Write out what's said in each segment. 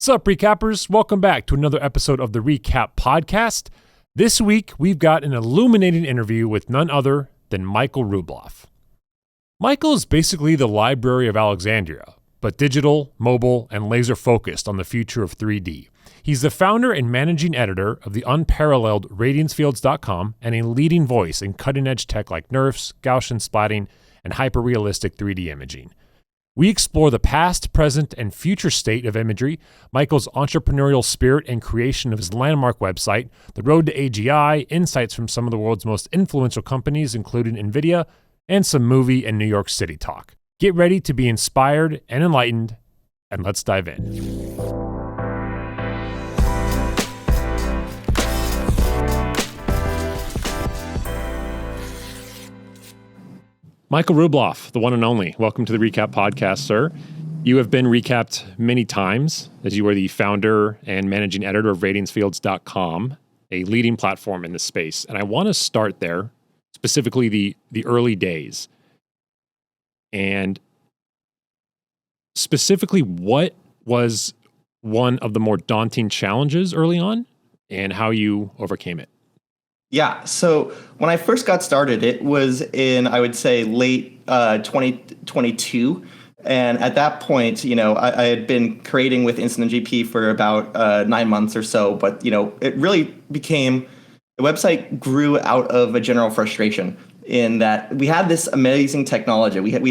What's up, recappers? Welcome back to another episode of the Recap Podcast. This week, we've got an illuminating interview with none other than Michael Rubloff. Michael is basically the Library of Alexandria, but digital, mobile, and laser-focused on the future of 3D. He's the founder and managing editor of the unparalleled RadianceFields.com and a leading voice in cutting-edge tech like NeRFs, Gaussian Splatting, and hyper-realistic 3D imaging. We explore the past, present, and future state of imagery, Michael's entrepreneurial spirit and creation of his landmark website, the road to AGI, insights from some of the world's most influential companies, including NVIDIA, and some movie and New York City talk. Get ready to be inspired and enlightened, and let's dive in. Michael Rubloff, the one and only. Welcome to the Recap Podcast, sir. You have been recapped many times as you are the founder and managing editor of RadianceFields.com, a leading platform in this space. And I want to start there, specifically the early days. And specifically, what was one of the more daunting challenges early on and how you overcame it? Yeah, so when I first got started, it was in, I would say, late 2022. And at that point, I had been creating with Instant GP for about 9 months or so. But, it really became, the website grew out of a general frustration in that we had this amazing technology. We had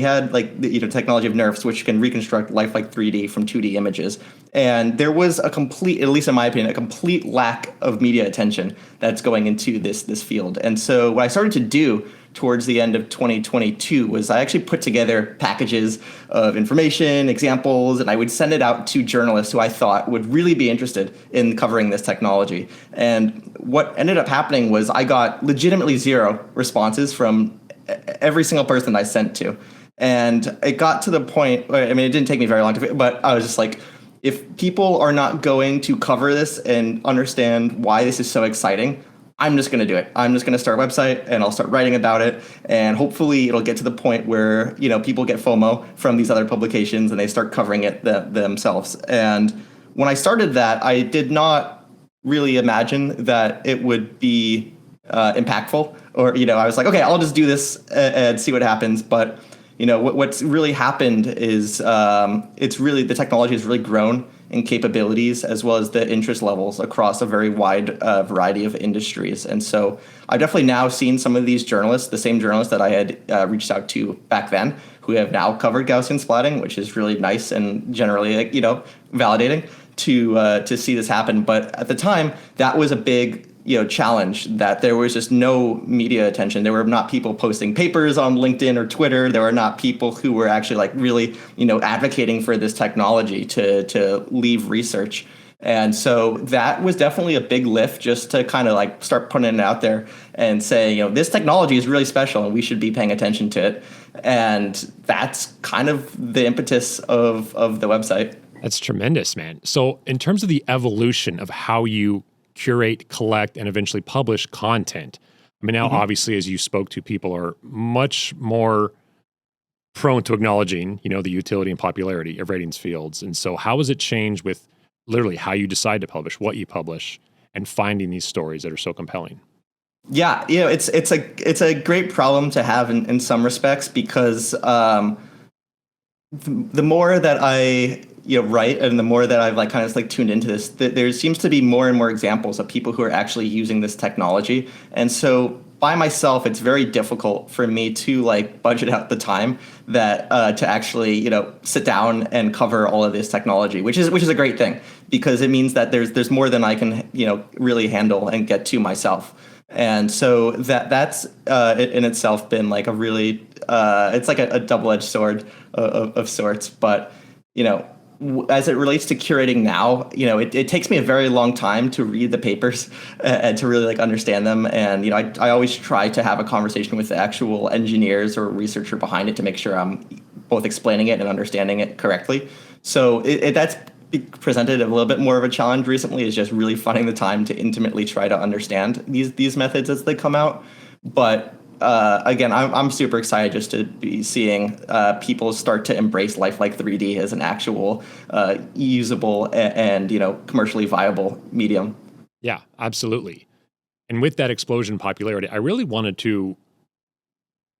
technology of NeRFs, which can reconstruct lifelike 3D from 2D images. And there was a complete, at least in my opinion, a complete lack of media attention that's going into this field. And so what I started to do towards the end of 2022 was I actually put together packages of information, examples, and I would send it out to journalists who I thought would really be interested in covering this technology. And what ended up happening was I got legitimately zero responses from every single person I sent to. And it got to the point, it didn't take me very long but I was just like, if people are not going to cover this and understand why this is so exciting, I'm just going to do it. I'm just going to start a website and I'll start writing about it. And hopefully it'll get to the point where, people get FOMO from these other publications and they start covering it themselves. And when I started that, I did not really imagine that it would be impactful or, I was like, okay, I'll just do this and see what happens. But, what's really happened is the technology has really grown in capabilities as well as the interest levels across a very wide variety of industries. And so I've definitely now seen some of these journalists, the same journalists that I had reached out to back then, who have now covered Gaussian splatting, which is really nice and generally, validating to see this happen. But at the time, that was a big challenge, that there was just no media attention. There were not people posting papers on LinkedIn or Twitter. There were not people who were actually really, advocating for this technology to leave research. And so that was definitely a big lift just to kind of start putting it out there and say, this technology is really special and we should be paying attention to it. And that's kind of the impetus of the website. That's tremendous, man. So in terms of the evolution of how you curate, collect, and eventually publish content. Now, obviously, as you spoke to, people are much more prone to acknowledging, the utility and popularity of RadianceFields. And so how has it changed with literally how you decide to publish, what you publish, and finding these stories that are so compelling? Yeah, it's a great problem to have in some respects because the more that I write and the more that I've tuned into this, there seems to be more and more examples of people who are actually using this technology. And so by myself, it's very difficult for me to budget out the time that to actually sit down and cover all of this technology, which is a great thing because it means that there's more than I can really handle and get to myself. And so that's in itself been a really it's a double-edged sword of sorts, but as it relates to curating now, it takes me a very long time to read the papers and to really understand them. And, I always try to have a conversation with the actual engineers or researcher behind it to make sure I'm both explaining it and understanding it correctly. So that's presented a little bit more of a challenge recently, is just really finding the time to intimately try to understand these methods as they come out. But again, I'm super excited just to be seeing people start to embrace lifelike 3D as an actual usable and commercially viable medium. Yeah, absolutely. And with that explosion in popularity, I really wanted to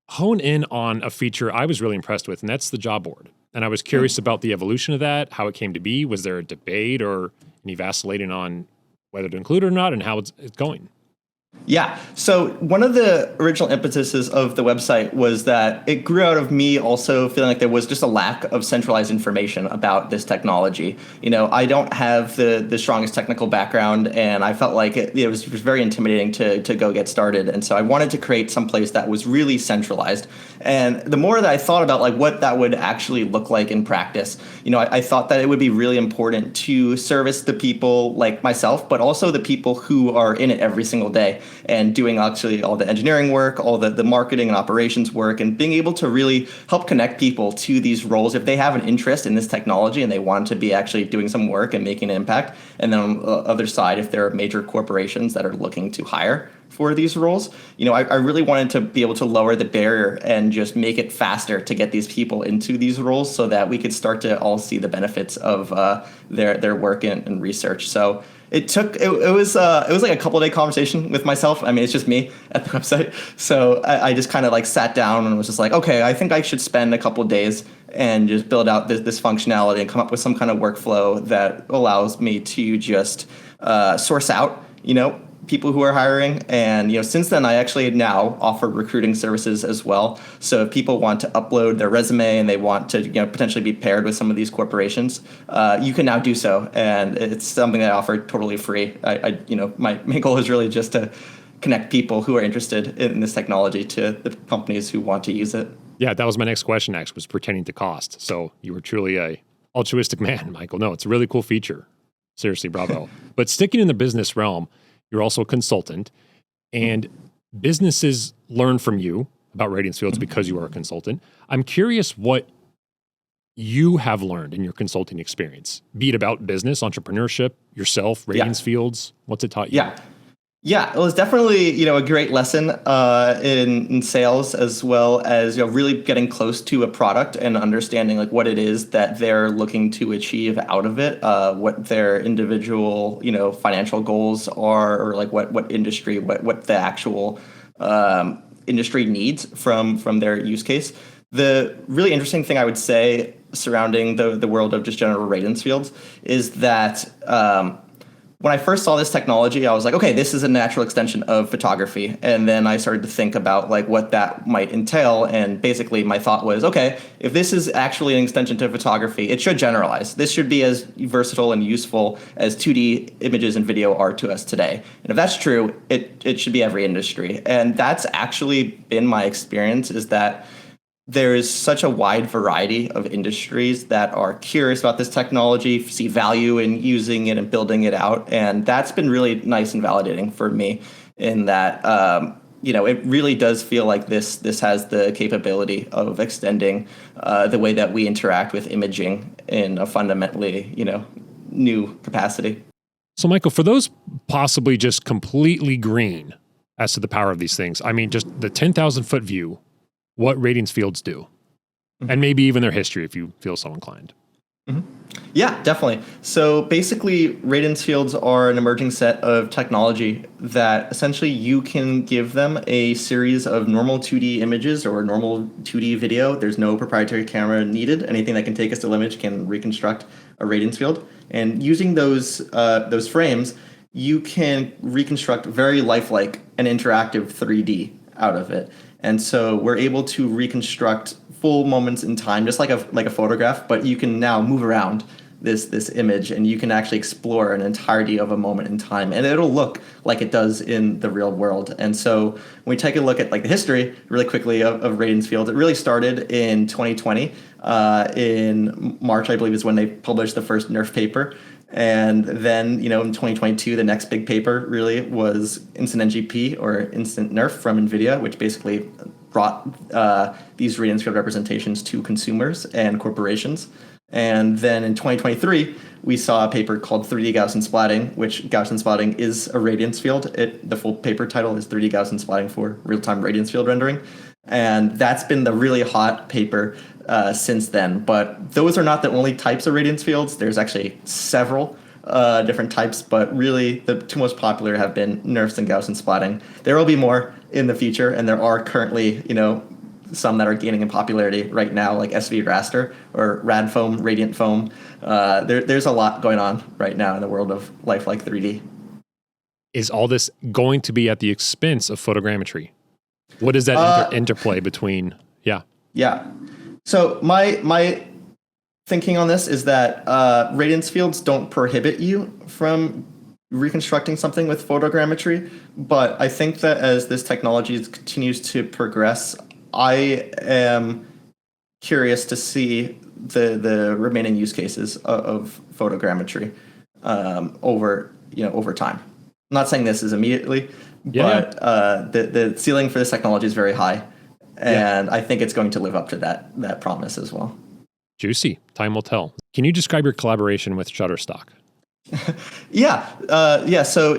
hone in on a feature I was really impressed with, and that's the job board. And I was curious about the evolution of that, how it came to be. Was there a debate or any vacillating on whether to include it or not, and how it's going? Yeah. So one of the original impetuses of the website was that it grew out of me also feeling like there was just a lack of centralized information about this technology. I don't have the strongest technical background, and I felt like it was very intimidating to go get started. And so I wanted to create some place that was really centralized. And the more that I thought about like what that would actually look like in practice, I thought that it would be really important to service the people like myself, but also the people who are in it every single day and doing actually all the engineering work, all the marketing and operations work, and being able to really help connect people to these roles if they have an interest in this technology and they want to be actually doing some work and making an impact. And then on the other side, if there are major corporations that are looking to hire for these roles, I really wanted to be able to lower the barrier and just make it faster to get these people into these roles so that we could start to all see the benefits of their work and research. So it was like a couple day conversation with myself. I mean, it's just me at the website. So I just kind of like sat down and was just like, okay, I think I should spend a couple days and just build out this functionality and come up with some kind of workflow that allows me to just source out, people who are hiring. And since then, I actually now offer recruiting services as well. So if people want to upload their resume and they want to potentially be paired with some of these corporations, you can now do so, and it's something that I offer totally free. My goal is really just to connect people who are interested in this technology to the companies who want to use it. Yeah, that was my next question. Actually, was pertaining to cost. So you were truly a altruistic man, Michael. No, it's a really cool feature. Seriously, bravo. But sticking in the business realm, you're also a consultant, and businesses learn from you about Radiance Fields because you are a consultant. I'm curious what you have learned in your consulting experience, be it about business, entrepreneurship, yourself, Radiance Fields. What's it taught you? Yeah, it was definitely a great lesson in sales, as well as really getting close to a product and understanding like what it is that they're looking to achieve out of it, what their individual financial goals are, or like what industry, what the actual industry needs from their use case. The really interesting thing I would say surrounding the world of just general Radiance Fields is that when I first saw this technology, I was like, okay, this is a natural extension of photography. And then I started to think about like what that might entail. And basically my thought was, okay, if this is actually an extension to photography, it should generalize. This should be as versatile and useful as 2D images and video are to us today. And if that's true, it should be every industry. And that's actually been my experience, is that there is such a wide variety of industries that are curious about this technology, see value in using it and building it out. And that's been really nice and validating for me, in that, it really does feel like this has the capability of extending the way that we interact with imaging in a fundamentally, new capacity. So, Michael, for those possibly just completely green as to the power of these things, I mean, just the 10,000-foot view, what Radiance Fields do, and maybe even their history if you feel so inclined. Yeah, definitely. So basically, Radiance Fields are an emerging set of technology that essentially you can give them a series of normal 2D images or normal 2D video. There's no proprietary camera needed. Anything that can take a still image can reconstruct a Radiance Field. And using those frames, you can reconstruct very lifelike and interactive 3D out of it. And so we're able to reconstruct full moments in time, just like a photograph, but you can now move around this image, and you can actually explore an entirety of a moment in time, and it'll look like it does in the real world. And so when we take a look at like the history really quickly of Radiance Fields, it really started in 2020. In March, I believe, is when they published the first NeRF paper. And then, in 2022, the next big paper really was Instant NGP, or Instant NeRF, from NVIDIA, which basically brought these Radiance Field representations to consumers and corporations. And then in 2023, we saw a paper called 3D Gaussian Splatting, which Gaussian Splatting is a radiance field. The full paper title is 3D Gaussian Splatting for real-time radiance field rendering. And that's been the really hot paper since then. But those are not the only types of radiance fields. There's actually several different types, but really the two most popular have been NeRFs and Gaussian Splatting. There will be more in the future, and there are currently, some that are gaining in popularity right now, like SV raster or rad foam, radiant foam. There's a lot going on right now in the world of lifelike 3D. Is all this going to be at the expense of photogrammetry? What is that interplay between? Yeah. So my thinking on this is that radiance fields don't prohibit you from reconstructing something with photogrammetry, but I think that as this technology continues to progress, I am curious to see the remaining use cases of photogrammetry over time. I'm not saying this is immediately, but the ceiling for this technology is very high, and I think it's going to live up to that promise as well. Juicy. Time will tell. Can you describe your collaboration with Shutterstock? So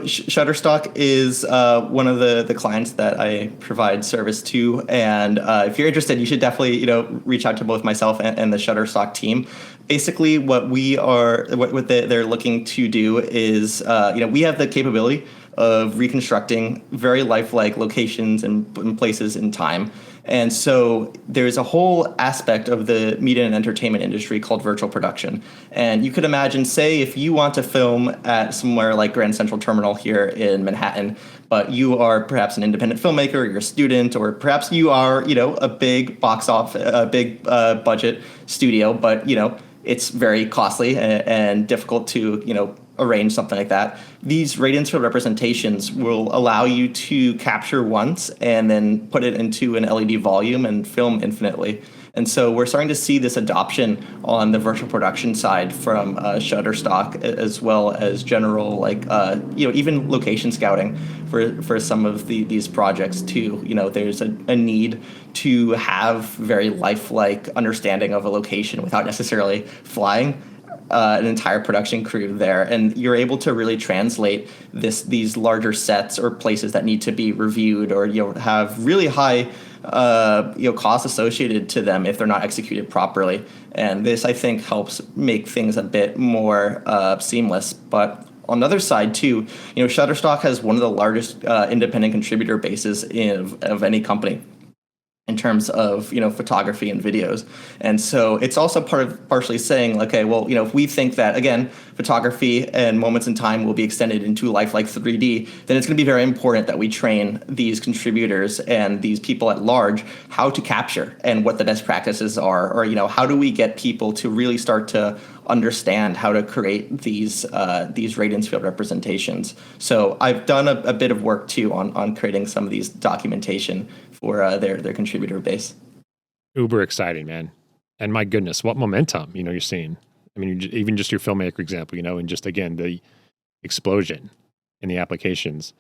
Shutterstock is one of the clients that I provide service to, and if you're interested, you should definitely reach out to both myself and the Shutterstock team. Basically, what they're looking to do is we have the capability of reconstructing very lifelike locations and places in time. And so there's a whole aspect of the media and entertainment industry called virtual production. And you could imagine, say, if you want to film at somewhere like Grand Central Terminal here in Manhattan, but you are perhaps an independent filmmaker, or you're a student, or perhaps you are, a big budget studio, but, it's very costly and difficult to, arrange something like that. These radiance field representations will allow you to capture once and then put it into an LED volume and film infinitely. And so we're starting to see this adoption on the virtual production side from Shutterstock, as well as general, even location scouting for some of these projects too. There's a need to have very lifelike understanding of a location without necessarily flying an entire production crew there, and you're able to really translate these larger sets or places that need to be reviewed or have really high costs associated to them if they're not executed properly. And this, I think, helps make things a bit more seamless. But on the other side too, Shutterstock has one of the largest independent contributor bases of any company in terms of photography and videos. And so it's also partially saying, okay, well, if we think that, again, photography and moments in time will be extended into lifelike 3D, then it's going to be very important that we train these contributors and these people at large how to capture and what the best practices are, or how do we get people to really start to understand how to create these radiance field representations. So I've done a bit of work too on creating some of these documentation for their contributor base. Uber exciting, man. And my goodness, what momentum, you're seeing. I mean, even just your filmmaker example, and just, again, the explosion in the applications.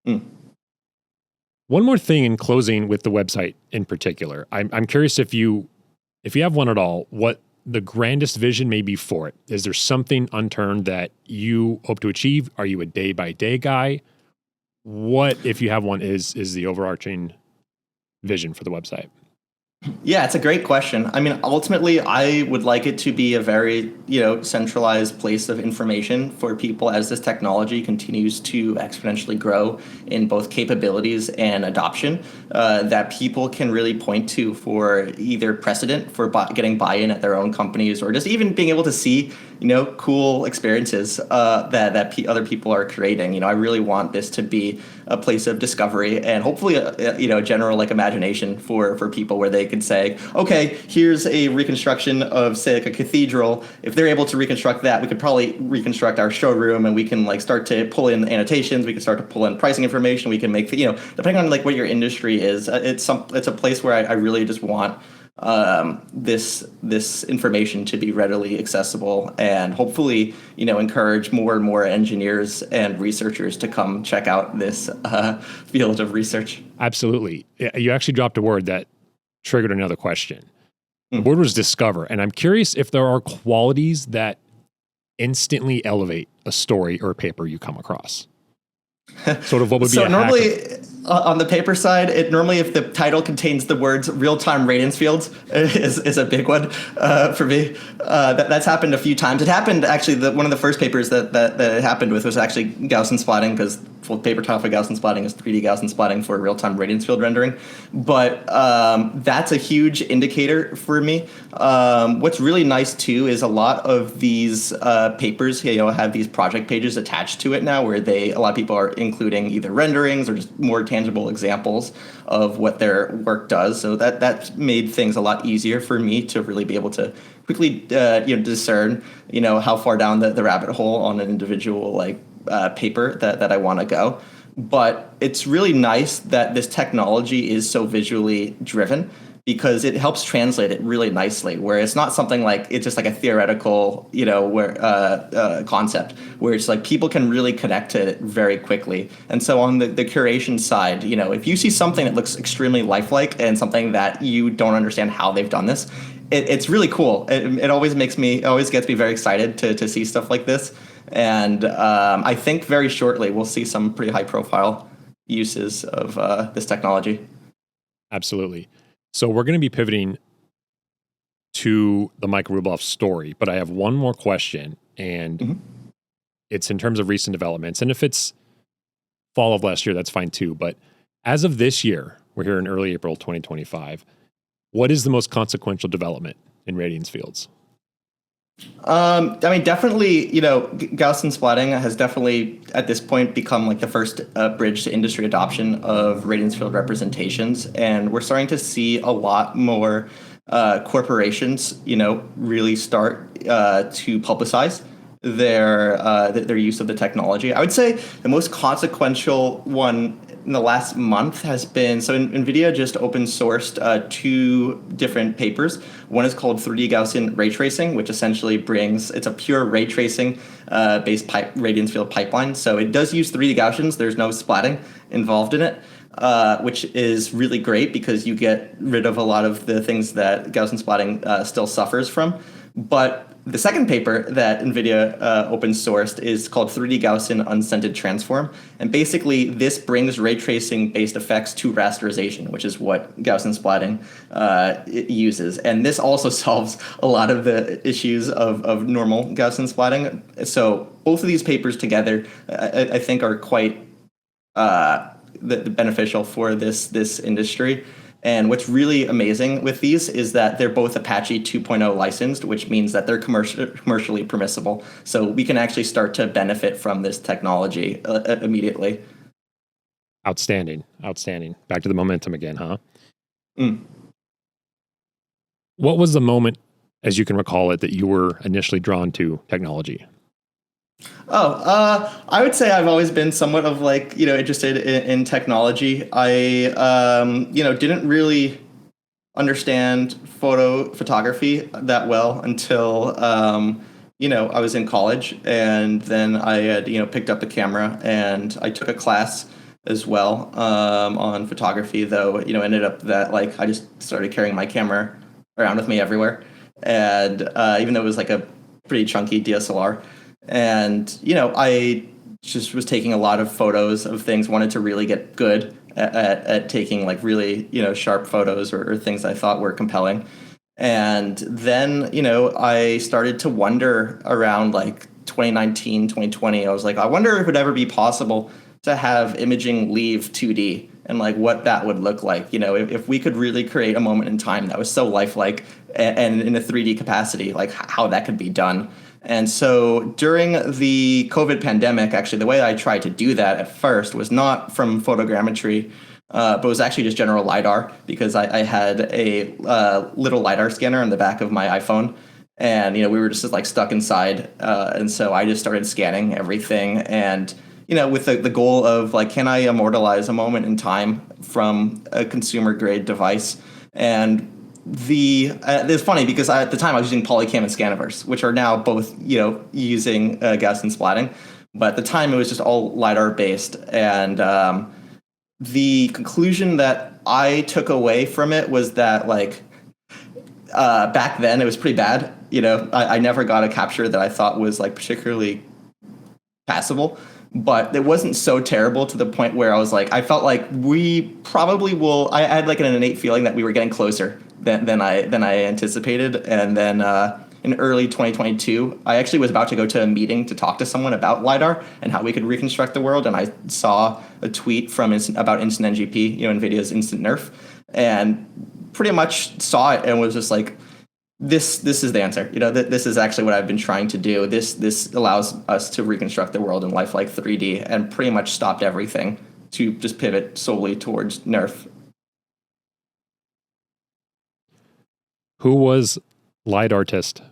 One more thing in closing with the website in particular. I'm curious if you have one at all, what the grandest vision may be for it. Is there something unturned that you hope to achieve? Are you a day-by-day guy? What, if you have one, is the overarching vision for the website? Yeah, it's a great question. I mean, ultimately, I would like it to be a very, centralized place of information for people as this technology continues to exponentially grow in both capabilities and adoption, that people can really point to for either precedent for getting buy-in at their own companies, or just even being able to see, cool experiences that other people are creating. I really want this to be a place of discovery and hopefully a general imagination for people, where they could say, okay, here's a reconstruction of, say, a cathedral. If they're able to reconstruct that, we could probably reconstruct our showroom, and we can start to pull in annotations. We can start to pull in pricing information. We can make depending on what your industry is, it's a place where I really just want this information to be readily accessible, and hopefully encourage more and more engineers and researchers to come check out this field of research. Absolutely. You actually dropped a word that triggered another question. The word was discover. And I'm curious if there are qualities that instantly elevate a story or a paper you come across. Sort of what would be so normally on the paper side, normally if the title contains the words real-time radiance fields is a big one for me. That's happened a few times. It happened actually, one of the first papers that it happened with was actually Gaussian splatting, because full paper title for Gaussian splatting is 3D Gaussian splatting for real-time radiance field rendering. But that's a huge indicator for me. What's really nice too is a lot of these papers have these project pages attached to it now, where a lot of people are including either renderings or just more tangible examples of what their work does. So that made things a lot easier for me to really be able to quickly discern how far down the rabbit hole on an individual paper that I want to go. But it's really nice that this technology is so visually driven, because it helps translate it really nicely, where it's not something like it's just like a theoretical, concept, where it's like people can really connect to it very quickly. And so on the curation side, if you see something that looks extremely lifelike and something that you don't understand how they've done this, it's really cool. It always gets me very excited to see stuff like this. And I think very shortly we'll see some pretty high profile uses of this technology. Absolutely. So we're going to be pivoting to the Michael Rubloff story, but I have one more question, and it's in terms of recent developments. And if it's fall of last year, that's fine too. But as of this year, we're here in early April 2025, what is the most consequential development in Radiance Fields? Definitely, Gaussian splatting has definitely at this point become like the first bridge to industry adoption of radiance field representations. And we're starting to see a lot more corporations, really start to publicize their use of the technology. I would say the most consequential one in the last month has been, NVIDIA just open sourced 2 different papers. One is called 3D Gaussian ray tracing, which essentially it's a pure ray tracing based radiance field pipeline. So it does use 3D Gaussians. There's no splatting involved in it, which is really great because you get rid of a lot of the things that Gaussian splatting still suffers from. But the second paper that NVIDIA open sourced is called 3D Gaussian Unscented Transform. And basically, this brings ray tracing based effects to rasterization, which is what Gaussian splatting it uses. And this also solves a lot of the issues of normal Gaussian splatting. So both of these papers together, I think, are quite beneficial for this industry. And what's really amazing with these is that they're both Apache 2.0 licensed, which means that they're commercially permissible. So we can actually start to benefit from this technology immediately. Outstanding. Back to the momentum again, huh? What was the moment, as you can recall it, that you were initially drawn to technology? I would say I've always been somewhat of interested in technology. I didn't really understand photography that well until I was in college, and then I had picked up the camera, and I took a class as well on photography. Though ended up that I just started carrying my camera around with me everywhere, and even though it was a pretty chunky DSLR. And, I just was taking a lot of photos of things, wanted to really get good at taking really, sharp photos or things I thought were compelling. And then, I started to wonder around 2019, 2020. I was like, I wonder if it would ever be possible to have imaging leave 2D and what that would look like. If we could really create a moment in time that was so lifelike and in a 3D capacity, how that could be done. And so during the COVID pandemic, actually, the way I tried to do that at first was not from photogrammetry, but was actually just general LiDAR, because I had a little LiDAR scanner on the back of my iPhone. And, we were just stuck inside. And so I just started scanning everything. And, with the goal of can I immortalize a moment in time from a consumer grade device? And it's funny because at the time I was using Polycam and Scaniverse, which are now both using Gaussian splatting, but at the time it was just all LiDAR based. And the conclusion that I took away from it was that back then it was pretty bad. I never got a capture that I thought was like particularly passable, but it wasn't so terrible to the point where I was like, I felt like we probably will. I had like an innate feeling that we were getting closer than I anticipated. And then in early 2022, I actually was about to go to a meeting to talk to someone about LiDAR and how we could reconstruct the world. And I saw a tweet about Instant NGP, NVIDIA's Instant NeRF, and pretty much saw it and was just like, this is the answer. This is actually what I've been trying to do. This allows us to reconstruct the world in lifelike 3D, and pretty much stopped everything to just pivot solely towards NeRF. Who was Light Artist?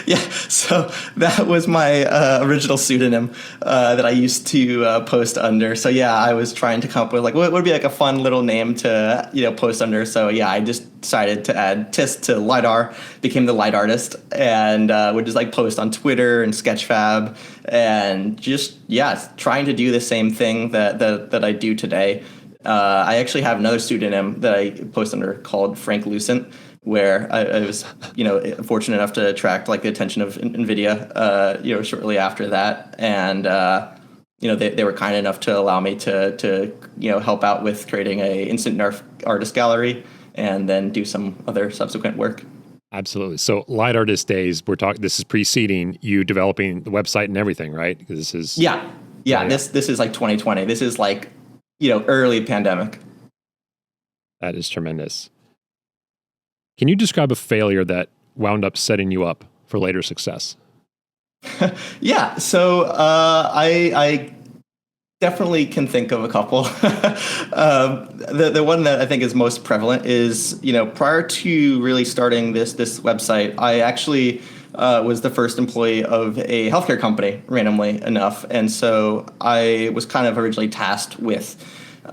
Yeah, so that was my original pseudonym that I used to post under. So yeah, I was trying to come up with like what would be like a fun little name to post under. So yeah, I just decided to add TIST to LiDAR, became the Light Artist, and would just like post on Twitter and Sketchfab, and just trying to do the same thing that I do today. I actually have another pseudonym that I post under called Frank Lucent, where I was, fortunate enough to attract like the attention of NVIDIA, shortly after that, and they were kind enough to allow me to help out with creating a Instant NeRF artist gallery, and then do some other subsequent work. Absolutely. So Light Artist days, this is preceding you developing the website and everything, right? Because this is This is like 2020. This is like early pandemic. That is tremendous. Can you describe a failure that wound up setting you up for later success? Yeah, so I definitely can think of a couple. The one that I think is most prevalent is, prior to really starting this website, I actually was the first employee of a healthcare company, randomly enough. And so I was kind of originally tasked with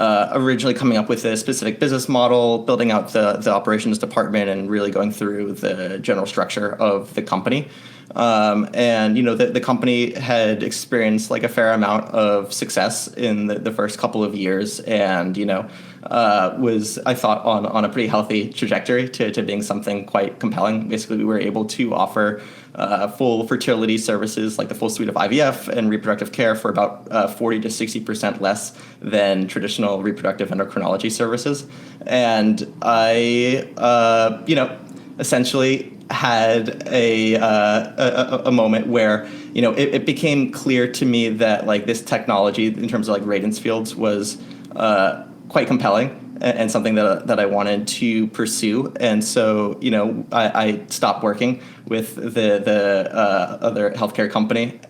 originally coming up with a specific business model, building out the operations department, and really going through the general structure of the company. And the company had experienced like a fair amount of success in the first couple of years, and was, I thought, on a pretty healthy trajectory to being something quite compelling. Basically, we were able to offer full fertility services, like the full suite of IVF and reproductive care, for about 40 to 60% less than traditional reproductive endocrinology services. And I, essentially had a moment where it became clear to me that like this technology, in terms of like RadianceFields, was quite compelling and something that I wanted to pursue. And so I stopped working with the other healthcare company,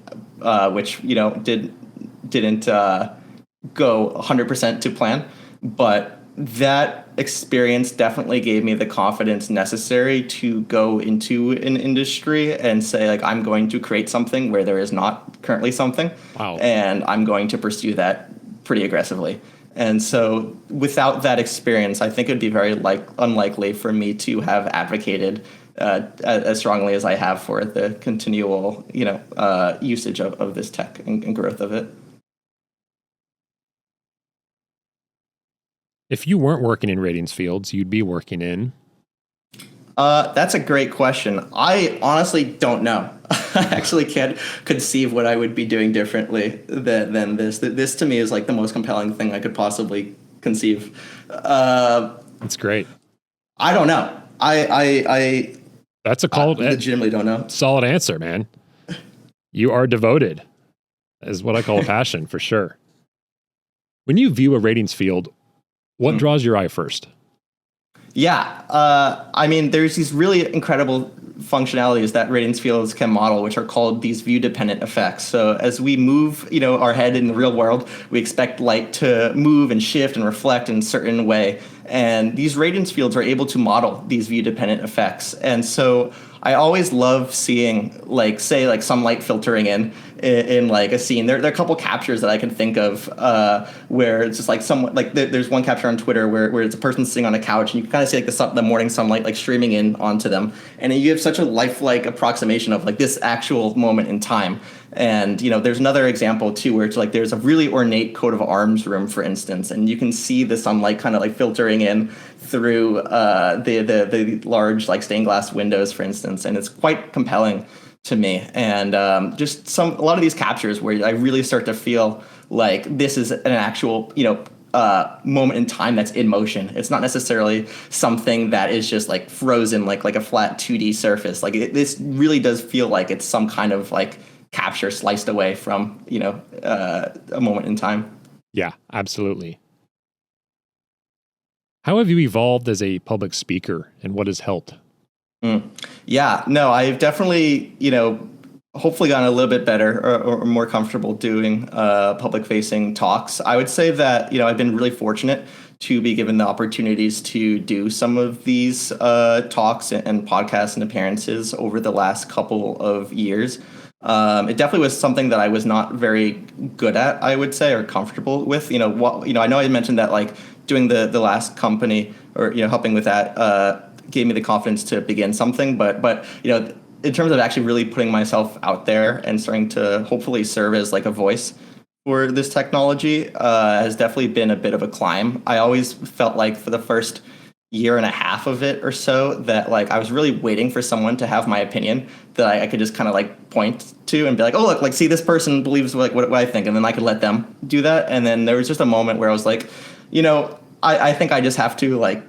which didn't go 100% to plan, but that experience definitely gave me the confidence necessary to go into an industry and say, like, I'm going to create something where there is not currently something. Wow. And I'm going to pursue that pretty aggressively. And so without that experience, I think it would be very unlikely for me to have advocated as strongly as I have for the continual usage of this tech and growth of it. If you weren't working in RadianceFields, you'd be working in? That's a great question. I honestly don't know. I actually can't conceive what I would be doing differently than this. This to me is like the most compelling thing I could possibly conceive. That's great. I don't know. That's a call. I legitimately don't know. Solid answer, man. You are devoted. That is what I call a passion, for sure. When you view a RadianceField, what draws your eye first? Yeah, I mean, there's these really incredible functionalities that RadianceFields can model, which are called these view-dependent effects. So as we move, our head in the real world, we expect light to move and shift and reflect in a certain way. And these RadianceFields are able to model these view-dependent effects. And so I always love seeing, say, some light filtering in like a scene. There are a couple captures that I can think of where it's just like someone, like there's one capture on Twitter where it's a person sitting on a couch, and you can kind of see like the morning sunlight like streaming in onto them, and you have such a lifelike approximation of like this actual moment in time. And, there's another example too, where it's like there's a really ornate coat of arms room, for instance, and you can see the sunlight kind of like filtering in through the large like stained glass windows, for instance, and it's quite compelling to me. And just a lot of these captures where I really start to feel like this is an actual, moment in time that's in motion. It's not necessarily something that is just like frozen, like a flat 2D surface. Like this really does feel like it's some kind of like capture sliced away from, a moment in time. Yeah, absolutely. How have you evolved as a public speaker, and what has helped? Yeah, no, I've definitely, hopefully gotten a little bit better or more comfortable doing public-facing talks. I would say that, I've been really fortunate to be given the opportunities to do some of these talks and podcasts and appearances over the last couple of years. It definitely was something that I was not very good at, I would say, or comfortable with. I know I mentioned that like doing the last company or, helping with that gave me the confidence to begin something. But in terms of actually really putting myself out there and starting to hopefully serve as like a voice for this technology has definitely been a bit of a climb. I always felt like for the first year and a half of it or so that like I was really waiting for someone to have my opinion that I could just kind of like point to and be like, oh, look, like, see, this person believes like what I think. And then I could let them do that. And then there was just a moment where I was like, I think I just have to like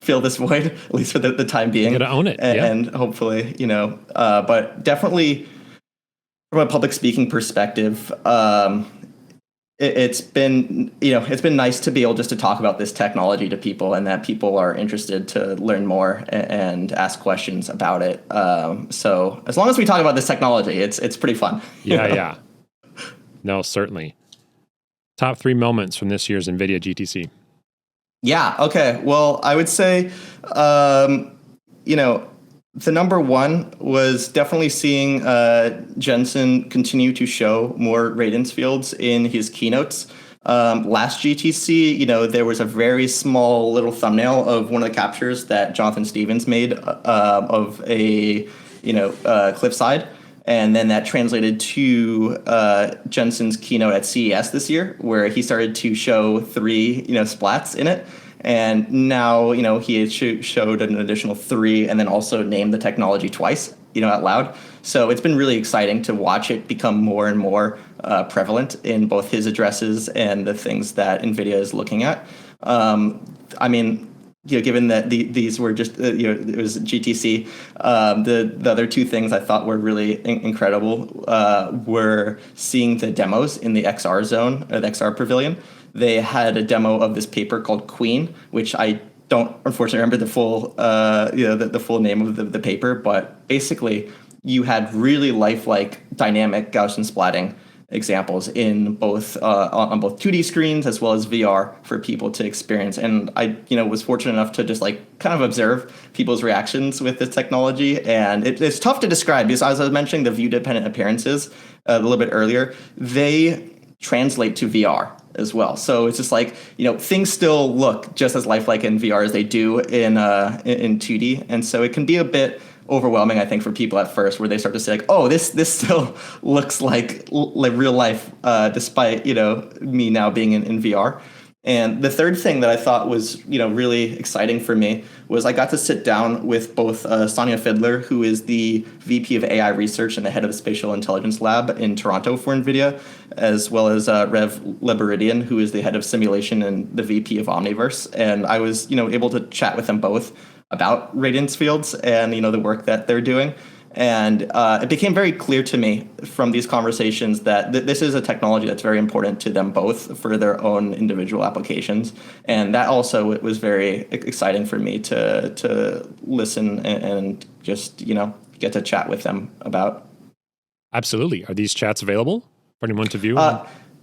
fill this void, at least for the time being. You gotta own it. And hopefully, but definitely from a public speaking perspective, it's been nice to be able just to talk about this technology to people, and that people are interested to learn more and ask questions about it. So as long as we talk about this technology, it's pretty fun. Yeah. No, certainly. Top 3 moments from this year's NVIDIA GTC. Yeah. Okay. Well, I would say, the number one was definitely seeing Jensen continue to show more Radiance Fields in his keynotes. Last GTC, there was a very small little thumbnail of one of the captures that Jonathan Stevens made of a cliffside. And then that translated to Jensen's keynote at CES this year, where he started to show 3, splats in it. And now, he had showed an additional 3 and then also named the technology twice, out loud. So it's been really exciting to watch it become more and more prevalent in both his addresses and the things that NVIDIA is looking at. Given that these were just, it was GTC, the other 2 things I thought were really incredible were seeing the demos in the XR zone, or the XR pavilion. They had a demo of this paper called Queen, which I don't unfortunately remember the full, the full name of the paper, but basically you had really lifelike dynamic Gaussian splatting examples in both on both 2D screens as well as VR for people to experience. And I was fortunate enough to just like kind of observe people's reactions with this technology. And it's tough to describe because, as I was mentioning, the view dependent appearances a little bit earlier, they translate to VR as well. So it's just like, things still look just as lifelike in VR as they do in 2D. And so it can be a bit overwhelming, I think, for people at first, where they start to say like, oh, this still looks like real life, despite, me now being in VR. And the third thing that I thought was, really exciting for me was I got to sit down with both Sonia Fiedler, who is the VP of AI Research and the head of the Spatial Intelligence Lab in Toronto for NVIDIA, as well as Rev Leberidian, who is the head of simulation and the VP of Omniverse. And I was, able to chat with them both about Radiance Fields and, the work that they're doing. And it became very clear to me from these conversations that this is a technology that's very important to them both for their own individual applications. And that also it was very exciting for me to listen and just, get to chat with them about. Absolutely. Are these chats available for anyone to view?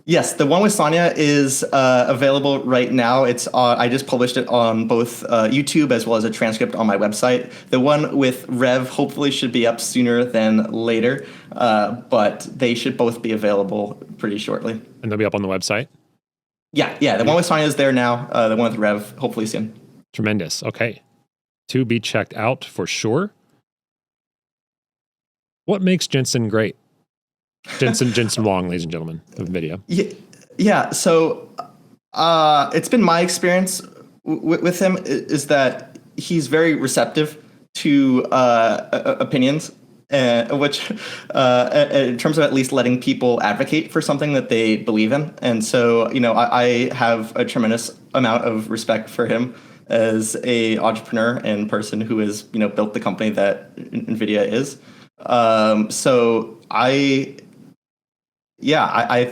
Yes, the one with Sonia is available right now. I just published it on both YouTube as well as a transcript on my website. The one with Rev hopefully should be up sooner than later, but they should both be available pretty shortly. And they'll be up on the website? Yeah. The one with Sonia is there now. The one with Rev hopefully soon. Tremendous. Okay. To be checked out for sure. What makes Jensen great? Jensen Huang, ladies and gentlemen, of NVIDIA. Yeah. So it's been my experience with him is that he's very receptive to opinions, which in terms of at least letting people advocate for something that they believe in. And so, I have a tremendous amount of respect for him as a entrepreneur and person who has, built the company that NVIDIA is. So I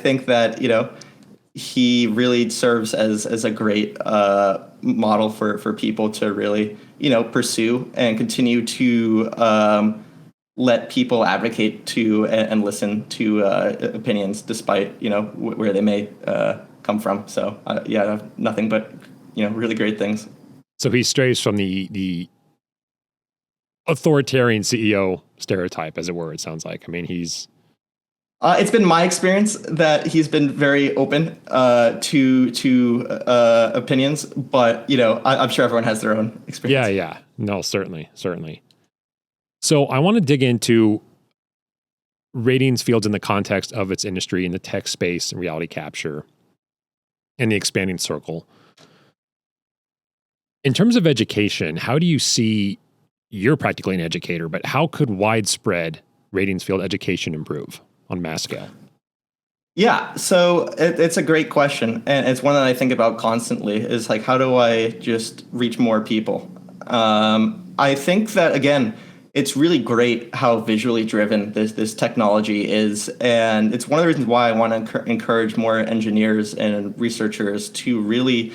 think that, he really serves as a great model for people to really, pursue and continue to let people advocate to and listen to opinions despite, where they may come from. So, nothing but, really great things. So he strays from the authoritarian CEO stereotype, as it were, it sounds like. I mean, he's... it's been my experience that he's been very open to opinions, but, I'm sure everyone has their own experience. Yeah. No, certainly. So I want to dig into Radiance Fields in the context of its industry in the tech space and reality capture and the expanding circle. In terms of education, how do you see, you're practically an educator, but how could widespread Radiance Field education improve on mass scale? Yeah, so it's a great question. And it's one that I think about constantly is like, how do I just reach more people? I think that, again, it's really great how visually driven this technology is. And it's one of the reasons why I want to encourage more engineers and researchers to really,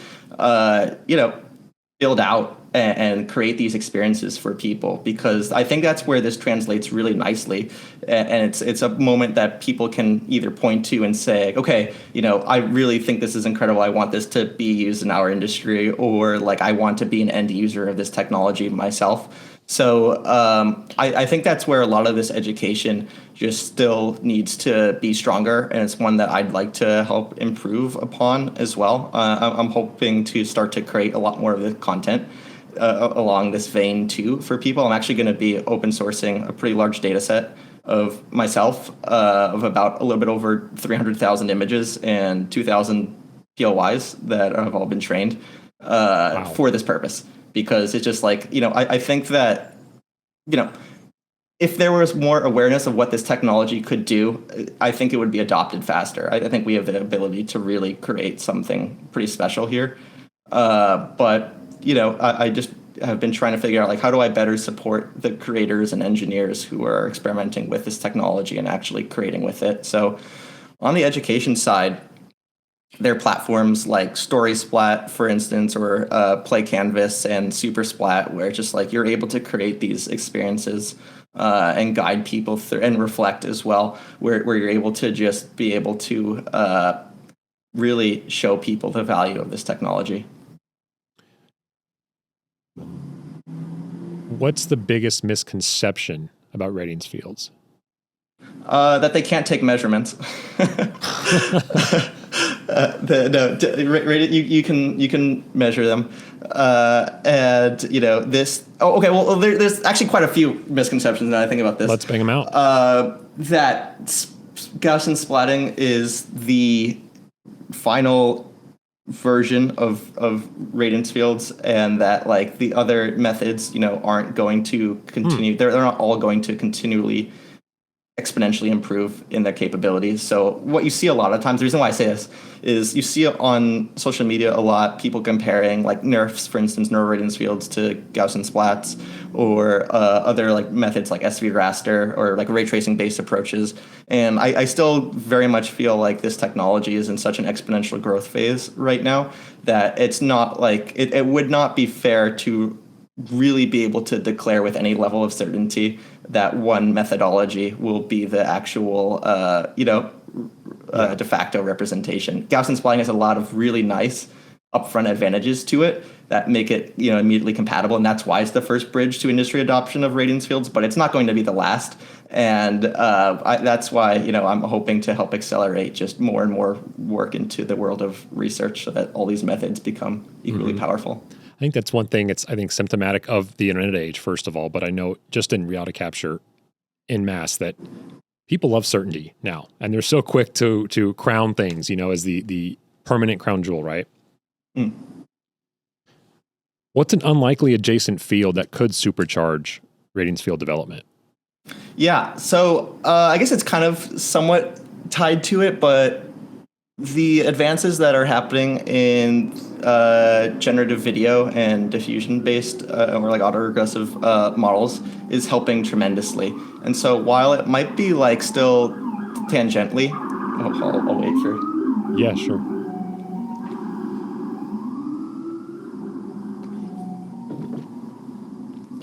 build out and create these experiences for people, because I think that's where this translates really nicely. And it's a moment that people can either point to and say, okay, I really think this is incredible. I want this to be used in our industry, or like, I want to be an end user of this technology myself. So I think that's where a lot of this education just still needs to be stronger, and it's one that I'd like to help improve upon as well. I'm hoping to start to create a lot more of the content along this vein too for people. I'm actually going to be open sourcing a pretty large data set of myself of about a little bit over 300,000 images and 2,000 POIs that have all been trained for this purpose. Because it's just like, I think that, if there was more awareness of what this technology could do, I think it would be adopted faster. I think we have the ability to really create something pretty special here. But, I just have been trying to figure out, like, how do I better support the creators and engineers who are experimenting with this technology and actually creating with it. So on the education side, there are platforms like StorySplat, for instance, or Play Canvas and SuperSplat, where just like you're able to create these experiences and guide people through and reflect as well, where you're able to just be able to really show people the value of this technology. What's the biggest misconception about Radiance Fields? That they can't take measurements. You can measure them, and this. Oh, okay. Well, there's actually quite a few misconceptions that I think about this. Let's bang them out. That Gaussian splatting is the final version of Radiance Fields, and that like the other methods, aren't going to continue. They're not all going to continually exponentially improve in their capabilities. So what you see a lot of times, the reason why I say this is you see it on social media a lot, people comparing like NeRFs, for instance, neural radiance fields to Gaussian splats, or other like methods like SV raster or like ray tracing based approaches. And I still very much feel like this technology is in such an exponential growth phase right now that it's not like, it would not be fair to really be able to declare with any level of certainty that one methodology will be the actual, de facto representation. Gaussian splatting has a lot of really nice upfront advantages to it that make it, immediately compatible, and that's why it's the first bridge to industry adoption of Radiance Fields. But it's not going to be the last, and that's why I'm hoping to help accelerate just more and more work into the world of research so that all these methods become equally powerful. I think that's one thing it's, I think, symptomatic of the internet age, first of all, but I know just in reality capture in mass that people love certainty now, and they're so quick to crown things, as the permanent crown jewel, right? Mm. What's an unlikely adjacent field that could supercharge Radiance field development? Yeah, so I guess it's kind of somewhat tied to it, but the advances that are happening in generative video and diffusion-based or like autoregressive models is helping tremendously. And so while it might be like still tangentially, I'll wait for. Yeah, sure.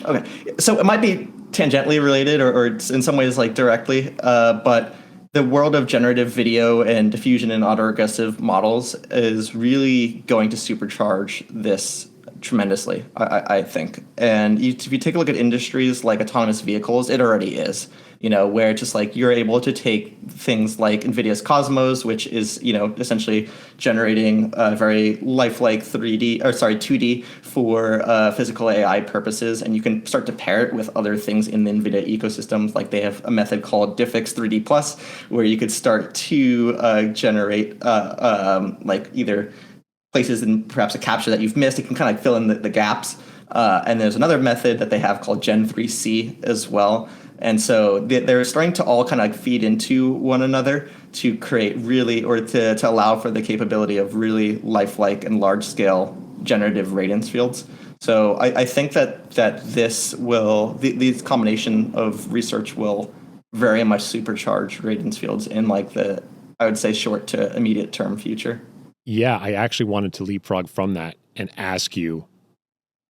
Okay, so it might be tangentially related or it's in some ways like directly, but the world of generative video and diffusion and autoregressive models is really going to supercharge this tremendously, I think. And if you take a look at industries like autonomous vehicles, it already is, where it's just like you're able to take things like NVIDIA's Cosmos, which is, essentially generating very lifelike 2D for physical AI purposes. And you can start to pair it with other things in the NVIDIA ecosystems. Like they have a method called Diffix 3D Plus, where you could start to generate like either places in perhaps a capture that you've missed. It can kind of like fill in the gaps. And there's another method that they have called Gen 3C as well. And so they're starting to all kind of like feed into one another to create really, or to allow for the capability of really lifelike and large scale generative radiance fields. So I think that this combination of research will very much supercharge radiance fields in like the, I would say, short to immediate term future. Yeah, I actually wanted to leapfrog from that and ask you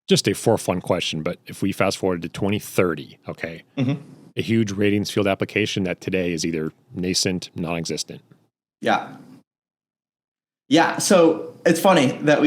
just a for fun question, but if we fast forward to 2030, okay, a huge radiance field application that today is either nascent, non-existent. Yeah. Yeah, so it's funny that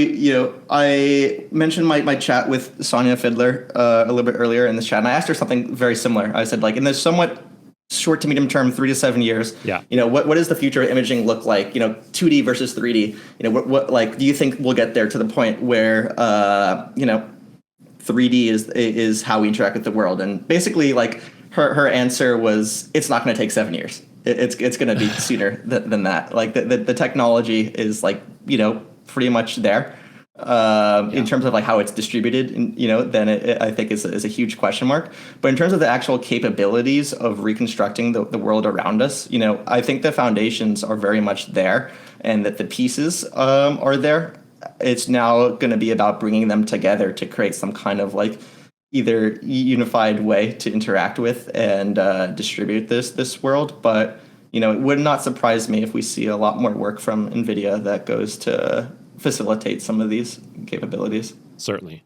I mentioned my chat with Sonia Fiedler a little bit earlier in this chat, and I asked her something very similar. I said, like, in this somewhat short to medium term, 3 to 7 years. Yeah. What does the future of imaging look like? 2D versus 3D. What like do you think we'll get there to the point where 3D is how we interact with the world? And basically, like her answer was, it's not going to take 7 years. It's going to be sooner than that. Like the technology is like pretty much there. In terms of like how it's distributed, and then it I think is a huge question mark. But in terms of the actual capabilities of reconstructing the world around us, I think the foundations are very much there, and that the pieces are there. It's now going to be about bringing them together to create some kind of like either unified way to interact with and distribute this world. But it would not surprise me if we see a lot more work from NVIDIA that goes to facilitate some of these capabilities. Certainly.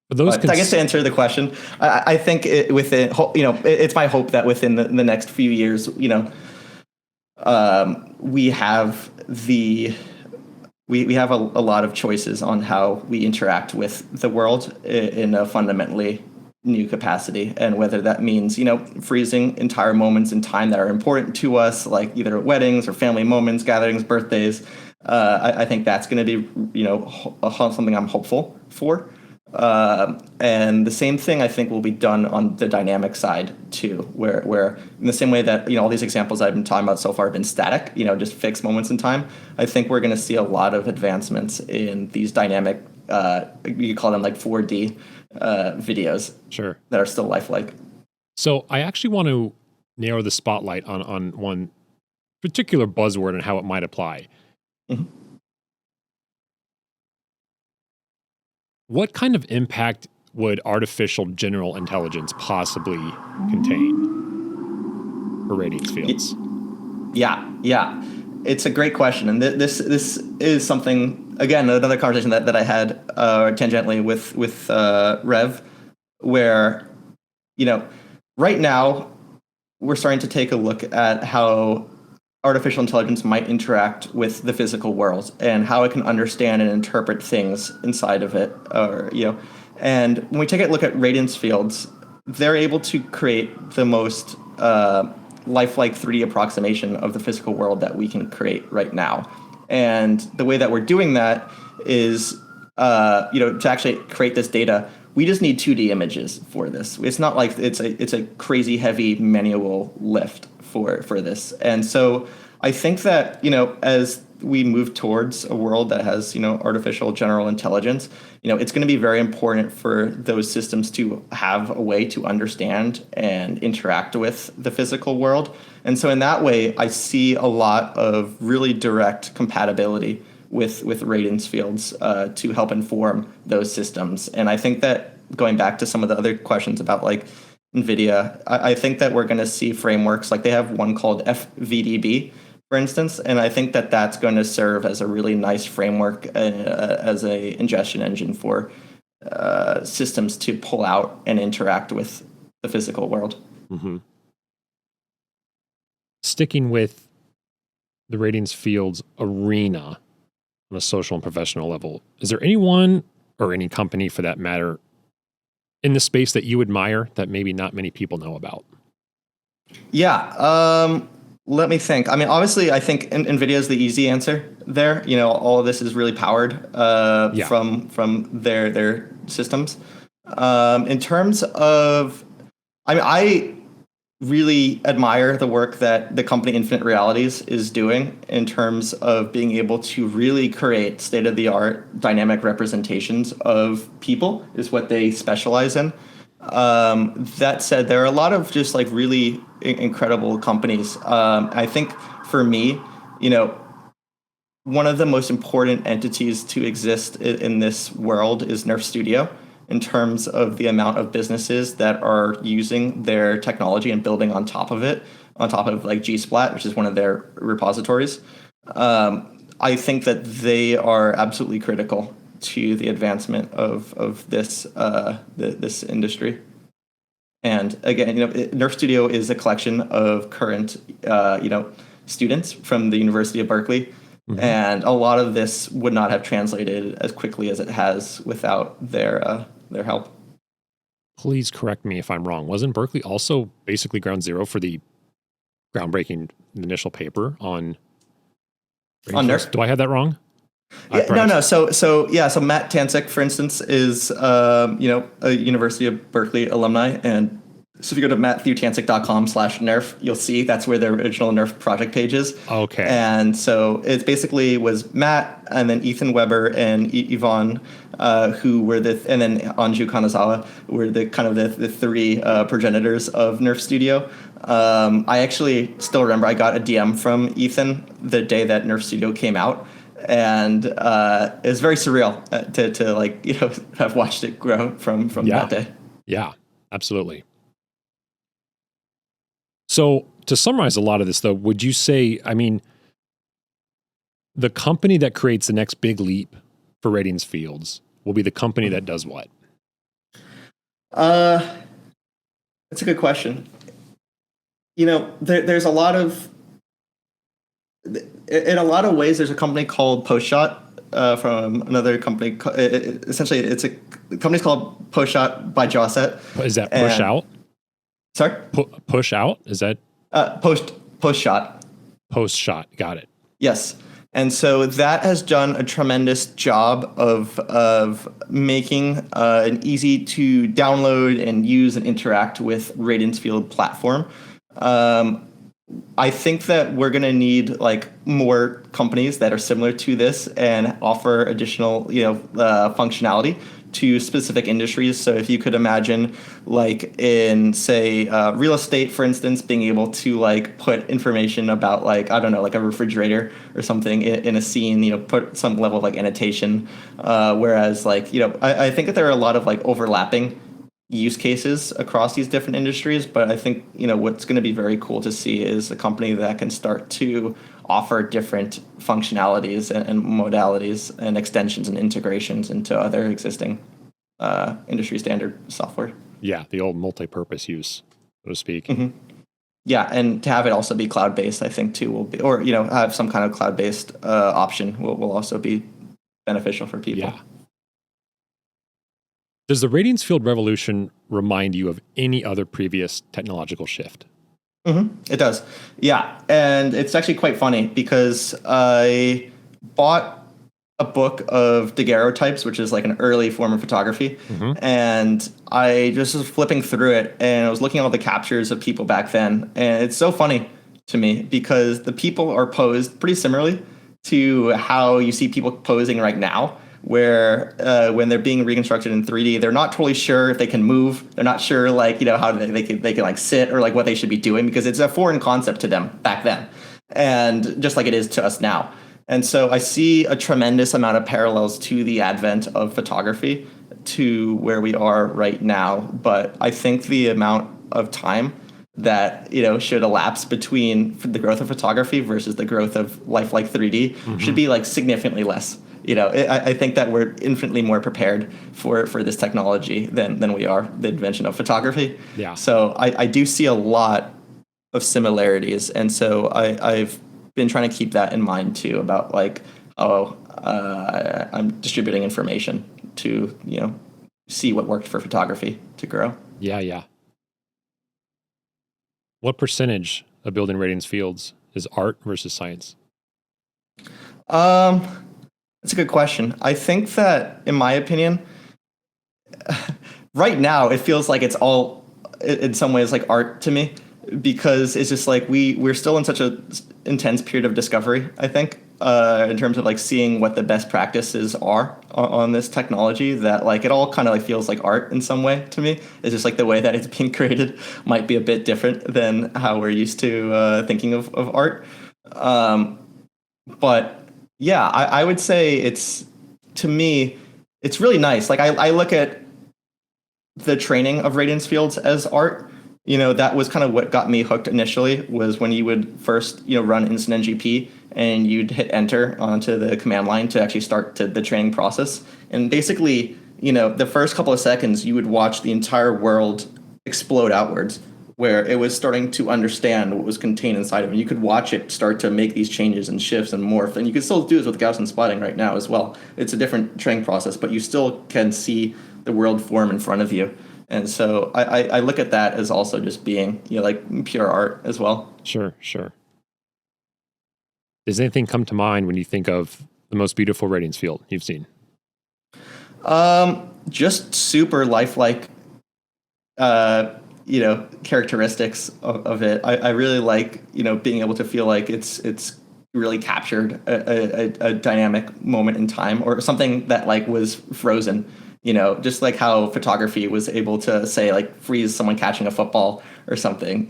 But I guess to answer the question, I think it's my hope that within the next few years, we have we have a lot of choices on how we interact with the world in a fundamentally new capacity, and whether that means freezing entire moments in time that are important to us, like either weddings or family moments, gatherings, birthdays. I think that's going to be, something I'm hopeful for. And the same thing I think will be done on the dynamic side too, where in the same way that, all these examples I've been talking about so far have been static, just fixed moments in time. I think we're going to see a lot of advancements in these dynamic, you call them like 4D videos. Sure. That are still lifelike. So I actually want to narrow the spotlight on one particular buzzword and how it might apply. Mm-hmm. What kind of impact would artificial general intelligence possibly contain for radiance fields? Yeah. It's a great question. And this is something, again, another conversation that I had tangentially with Rev, where, right now we're starting to take a look at how artificial intelligence might interact with the physical world and how it can understand and interpret things inside of it, and when we take a look at radiance fields, they're able to create the most lifelike 3D approximation of the physical world that we can create right now. And the way that we're doing that is, to actually create this data, we just need 2D images for this. It's not like it's a crazy heavy manual lift for this. And so I think that, as we move towards a world that has, artificial general intelligence, it's going to be very important for those systems to have a way to understand and interact with the physical world. And so in that way, I see a lot of really direct compatibility with Radiance Fields to help inform those systems. And I think that going back to some of the other questions about like NVIDIA, I think that we're going to see frameworks like they have one called FVDB, for instance, and I think that that's going to serve as a really nice framework as a ingestion engine for systems to pull out and interact with the physical world. Mm-hmm. Sticking with the Radiance Fields arena on a social and professional level, is there anyone or any company for that matter in the space that you admire that maybe not many people know about? Yeah. Let me think. I mean, obviously, I think NVIDIA is the easy answer there. All of this is really powered from their systems. In terms of, I really admire the work that the company Infinite Realities is doing in terms of being able to really create state-of-the-art dynamic representations of people is what they specialize in. That said, there are a lot of just like really incredible companies. I think for me, one of the most important entities to exist in this world is NeRF Studio, in terms of the amount of businesses that are using their technology and building on top of it, on top of like GSplat, which is one of their repositories. I think that they are absolutely critical to the advancement of this this industry. And again, NeRF Studio is a collection of current students from the University of Berkeley, mm-hmm. and a lot of this would not have translated as quickly as it has without their help. Please correct me if I'm wrong. Wasn't Berkeley also basically ground zero for the groundbreaking initial paper on NeRF? Do I have that wrong? Yeah, no. So Matt Tancic, for instance, is a University of Berkeley alumni, and so if you go to matthewtancic.com/NeRF, you'll see that's where the original NeRF project page is. Okay. And so it basically was Matt, and then Ethan Weber and Yvonne, who were and then Anju Kanazawa were the kind of the three progenitors of NeRF Studio. I actually still remember I got a DM from Ethan the day that NeRF Studio came out. And it was very surreal to have watched it grow from that day. Yeah, absolutely. So to summarize a lot of this, though, would you say, the company that creates the next big leap for Radiance Fields will be the company that does what? That's a good question. There's a lot of, in a lot of ways, there's a company called PostShot from another company. Essentially, it's a company's called PostShot by Jawset. Is that Push Out? Sorry? Push Out? Is that? PostShot. PostShot. Got it. Yes. And so that has done a tremendous job of making an easy to download and use and interact with Radiance Field platform. I think that we're going to need more companies that are similar to this and offer additional, functionality to specific industries. So if you could imagine, in say real estate, for instance, being able to put information about a refrigerator or something in a scene, put some level of annotation. Whereas I think that there are a lot of overlapping use cases across these different industries, but I think what's going to be very cool to see is a company that can start to offer different functionalities and modalities and extensions and integrations into other existing industry standard software. Yeah, the old multi-purpose use, so to speak. Mm-hmm. Yeah, and to have it also be cloud-based, I think too will be, or have some kind of cloud-based option will also be beneficial for people. Yeah. Does the Radiance Field revolution remind you of any other previous technological shift? Mm-hmm. It does. Yeah. And it's actually quite funny because I bought a book of daguerreotypes, which is like an early form of photography. And I just was flipping through it and I was looking at all the captures of people back then. And it's so funny to me because the people are posed pretty similarly to how you see people posing right now, where when they're being reconstructed in 3D, they're not totally sure if they can move. They're not sure, like, how they can like sit or like what they should be doing because it's a foreign concept to them back then. And just like it is to us now. And so I see a tremendous amount of parallels to the advent of photography to where we are right now. But I think the amount of time that should elapse between the growth of photography versus the growth of lifelike 3D should be like significantly less. I think that we're infinitely more prepared for this technology than we are the invention of photography. Yeah. So I do see a lot of similarities, and so I've been trying to keep that in mind too about like, I'm distributing information to see what worked for photography to grow. Yeah. What percentage of building Radiance Fields is art versus science? That's a good question. I think that, in my opinion, right now it feels like it's all, in some ways, like art to me, because it's just like we're still in such a intense period of discovery, I think, in terms of like seeing what the best practices are on this technology, that like it all kind of like feels like art in some way to me. It's just like the way that it's being created might be a bit different than how we're used to thinking of art. But yeah, I would say to me, it's really nice. Like I look at the training of Radiance Fields as art. That was kind of what got me hooked initially, was when you would first, run Instant NGP and you'd hit enter onto the command line to actually start the training process. And basically, the first couple of seconds, you would watch the entire world explode outwards, where it was starting to understand what was contained inside of it. You could watch it start to make these changes and shifts and morph. And you can still do this with Gaussian splatting right now as well. It's a different training process, but you still can see the world form in front of you. And so I look at that as also just being, like pure art as well. Sure. Does anything come to mind when you think of the most beautiful Radiance field you've seen? Just super lifelike, characteristics of it. I really like, being able to feel like it's really captured a dynamic moment in time, or something that like was frozen. Just like how photography was able to say like freeze someone catching a football or something.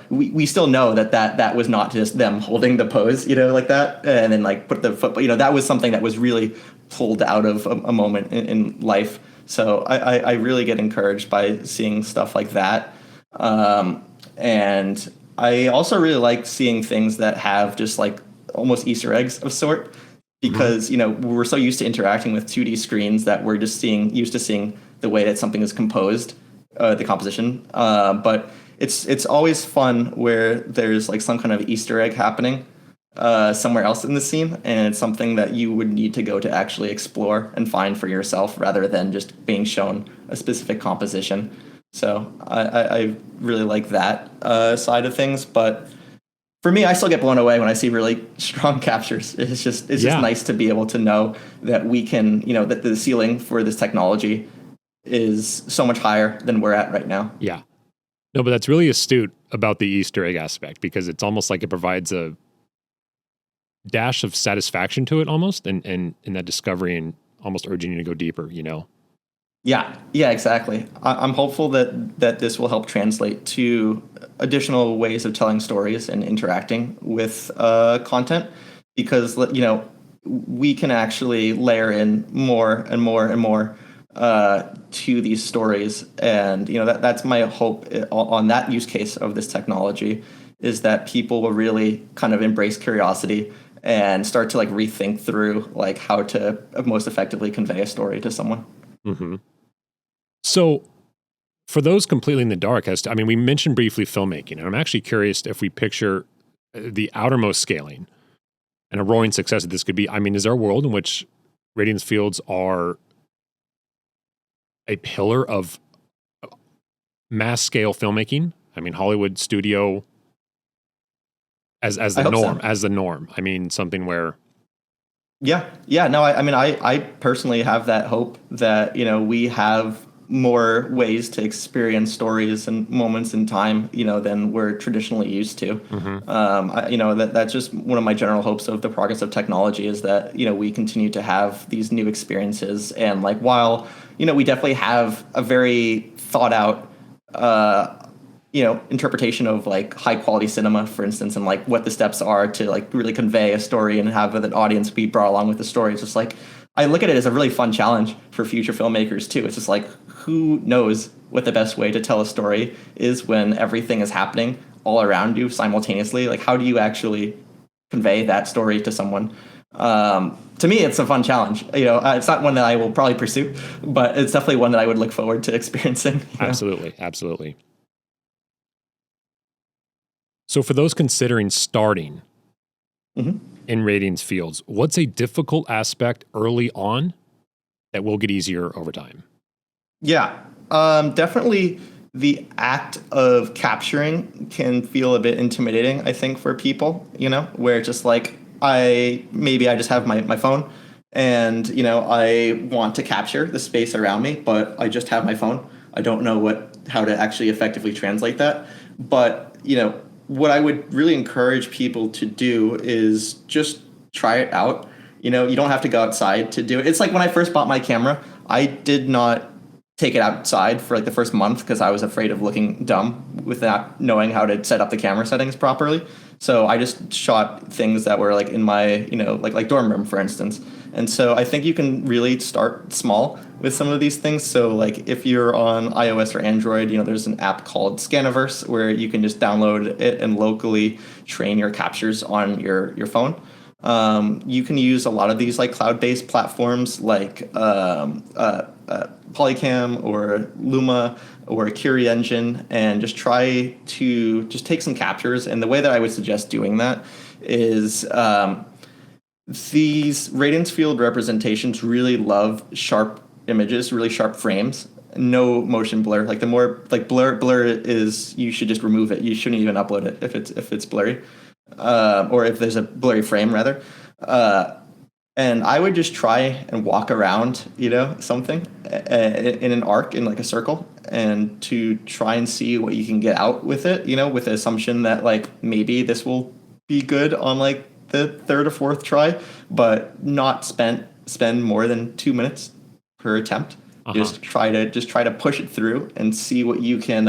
We still know that was not just them holding the pose, like that, and then like put the football. That was something that was really pulled out of a moment in life. So I really get encouraged by seeing stuff like that. And I also really like seeing things that have just like almost Easter eggs of sort, because we're so used to interacting with 2D screens that we're just used to seeing the way that something is composed, the composition. But it's always fun where there's like some kind of Easter egg happening somewhere else in the scene, and it's something that you would need to go to actually explore and find for yourself, rather than just being shown a specific composition. So I really like that side of things. But for me, I still get blown away when I see really strong captures. It's just nice to be able to know that we can, that the ceiling for this technology is so much higher than we're at right now. Yeah. No, but that's really astute about the Easter egg aspect, because it's almost like it provides a dash of satisfaction to it almost, and in that discovery, and almost urging you to go deeper, Yeah, exactly. I'm hopeful that this will help translate to additional ways of telling stories and interacting with content, because we can actually layer in more and more and more to these stories, and that's my hope on that use case of this technology, is that people will really kind of embrace curiosity and start to like rethink through like how to most effectively convey a story to someone. Mm-hmm. So for those completely in the dark, we mentioned briefly filmmaking, and I'm actually curious if we picture the outermost scaling and a roaring success that this could be. Is there a world in which Radiance Fields are a pillar of mass scale filmmaking? Hollywood studio as the norm, something where Yeah. No, I mean, I personally have that hope that, we have more ways to experience stories and moments in time, than we're traditionally used to. That's just one of my general hopes of the progress of technology is that, we continue to have these new experiences. And like, while, we definitely have a very thought out, interpretation of like high quality cinema, for instance, and like what the steps are to like really convey a story and have an audience be brought along with the story. It's just like, I look at it as a really fun challenge for future filmmakers too. It's just like, who knows what the best way to tell a story is when everything is happening all around you simultaneously? Like, how do you actually convey that story to someone? To me, it's a fun challenge. It's not one that I will probably pursue, but it's definitely one that I would look forward to experiencing. Absolutely. So for those considering starting in Radiance Fields, what's a difficult aspect early on that will get easier over time? Yeah, definitely the act of capturing can feel a bit intimidating, I think, for people, where it's just like, I just have my phone and, I want to capture the space around me, but I just have my phone. I don't know how to actually effectively translate that. But, what I would really encourage people to do is just try it out. You don't have to go outside to do it. It's like when I first bought my camera, I did not take it outside for like the first month because I was afraid of looking dumb without knowing how to set up the camera settings properly. So I just shot things that were like in my, like dorm room, for instance. And so I think you can really start small with some of these things. So like if you're on iOS or Android, there's an app called Scaniverse where you can just download it and locally train your captures on your phone. You can use a lot of these like cloud-based platforms like Polycam or Luma or Curating, and just try to just take some captures. And the way that I would suggest doing that is these Radiance Field representations really love sharp images, really sharp frames, no motion blur. Like the more like blur is, you should just remove it. You shouldn't even upload it if it's blurry, or if there's a blurry frame rather. And I would just try and walk around, something in an arc, in like a circle, and to try and see what you can get out with it, with the assumption that like maybe this will be good on like the third or fourth try, but not spend more than 2 minutes per attempt. Just try to push it through and see what you can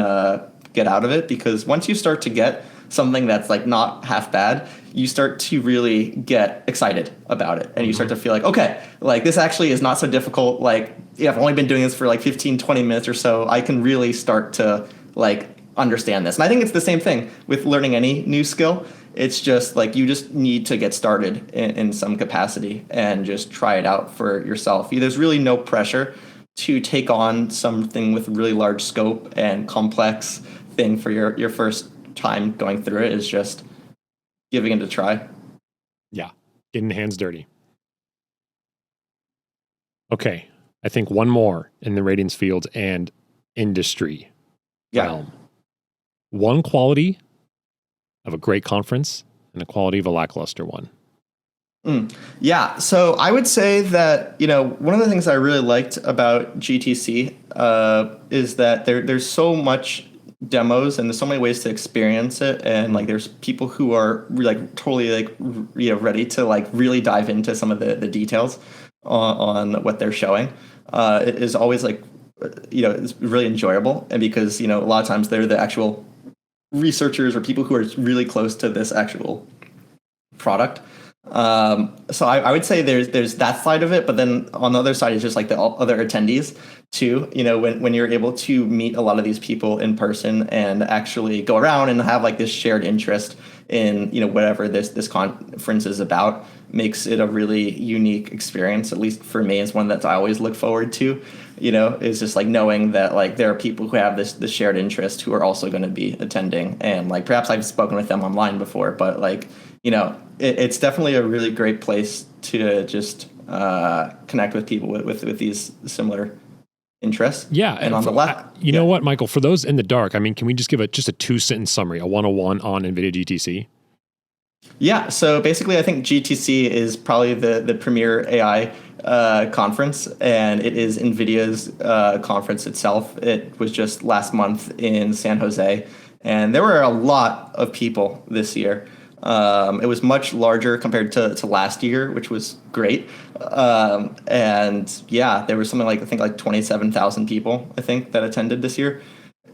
get out of it. Because once you start to get something that's like not half bad, you start to really get excited about it. And you start to feel like, okay, like this actually is not so difficult. Like, I've only been doing this for like 15, 20 minutes or so. I can really start to like understand this. And I think it's the same thing with learning any new skill. It's just like, you just need to get started in some capacity and just try it out for yourself. There's really no pressure to take on something with really large scope and complex thing for your first time going through it. Is just giving it a try. Yeah, getting the hands dirty. Okay, I think one more in the Radiance Fields and industry realm. One quality of a great conference and the quality of a lackluster one. Yeah, so I would say that, one of the things I really liked about GTC is that there's so much demos and there's so many ways to experience it, and like there's people who are like totally like ready to like really dive into some of the details on what they're showing. It is always like it's really enjoyable, and because a lot of times they're the actual researchers or people who are really close to this actual product. So I would say there's that side of it, but then on the other side is just like the other attendees too. When you're able to meet a lot of these people in person and actually go around and have like this shared interest in whatever this conference is about, makes it a really unique experience. At least for me, it's one that I always look forward to. Is just like knowing that like there are people who have this shared interest who are also going to be attending, and like perhaps I've spoken with them online before, but like it's definitely a really great place to just connect with people with these similar interests. Yeah. And on the left, you know what, Michael, for those in the dark, I mean, can we just give just a 2-sentence summary, a 101 on NVIDIA GTC? Yeah, so basically, I think GTC is probably the premier AI conference, and it is NVIDIA's conference itself. It was just last month in San Jose, and there were a lot of people this year. It was much larger compared to last year, which was great. And yeah, there was something like, I think like 27,000 people, I think, that attended this year.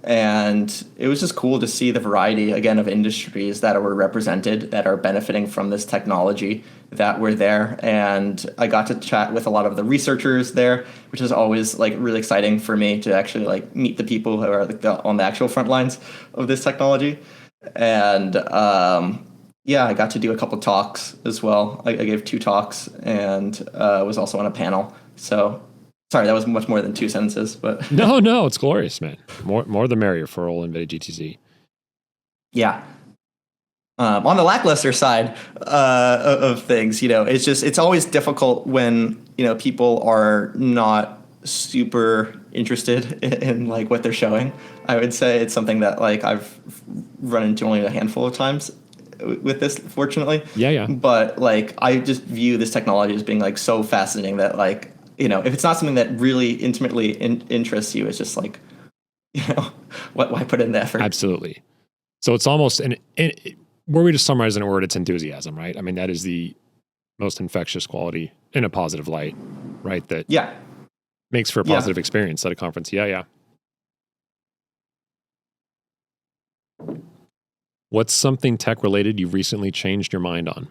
And it was just cool to see the variety, again, of industries that were represented that are benefiting from this technology that were there. And I got to chat with a lot of the researchers there, which is always like really exciting for me to actually like meet the people who are like on the actual front lines of this technology. And yeah, I got to do a couple talks as well. I gave 2 talks and was also on a panel. So sorry, that was much more than 2 sentences, but No, it's glorious, man. More the merrier for old NVIDIA GTC. yeah. On the lackluster side of things, it's always difficult when, people are not super interested in like what they're showing. I would say it's something that like I've run into only a handful of times with this, fortunately. Yeah. But like, I just view this technology as being like so fascinating that like, if it's not something that really intimately interests you, it's just like, why put in the effort? Absolutely. So it's almost, were we to summarize in a word, it's enthusiasm, right? I mean, that is the most infectious quality in a positive light, right? That makes for a positive experience at a conference. Yeah. What's something tech related you've recently changed your mind on?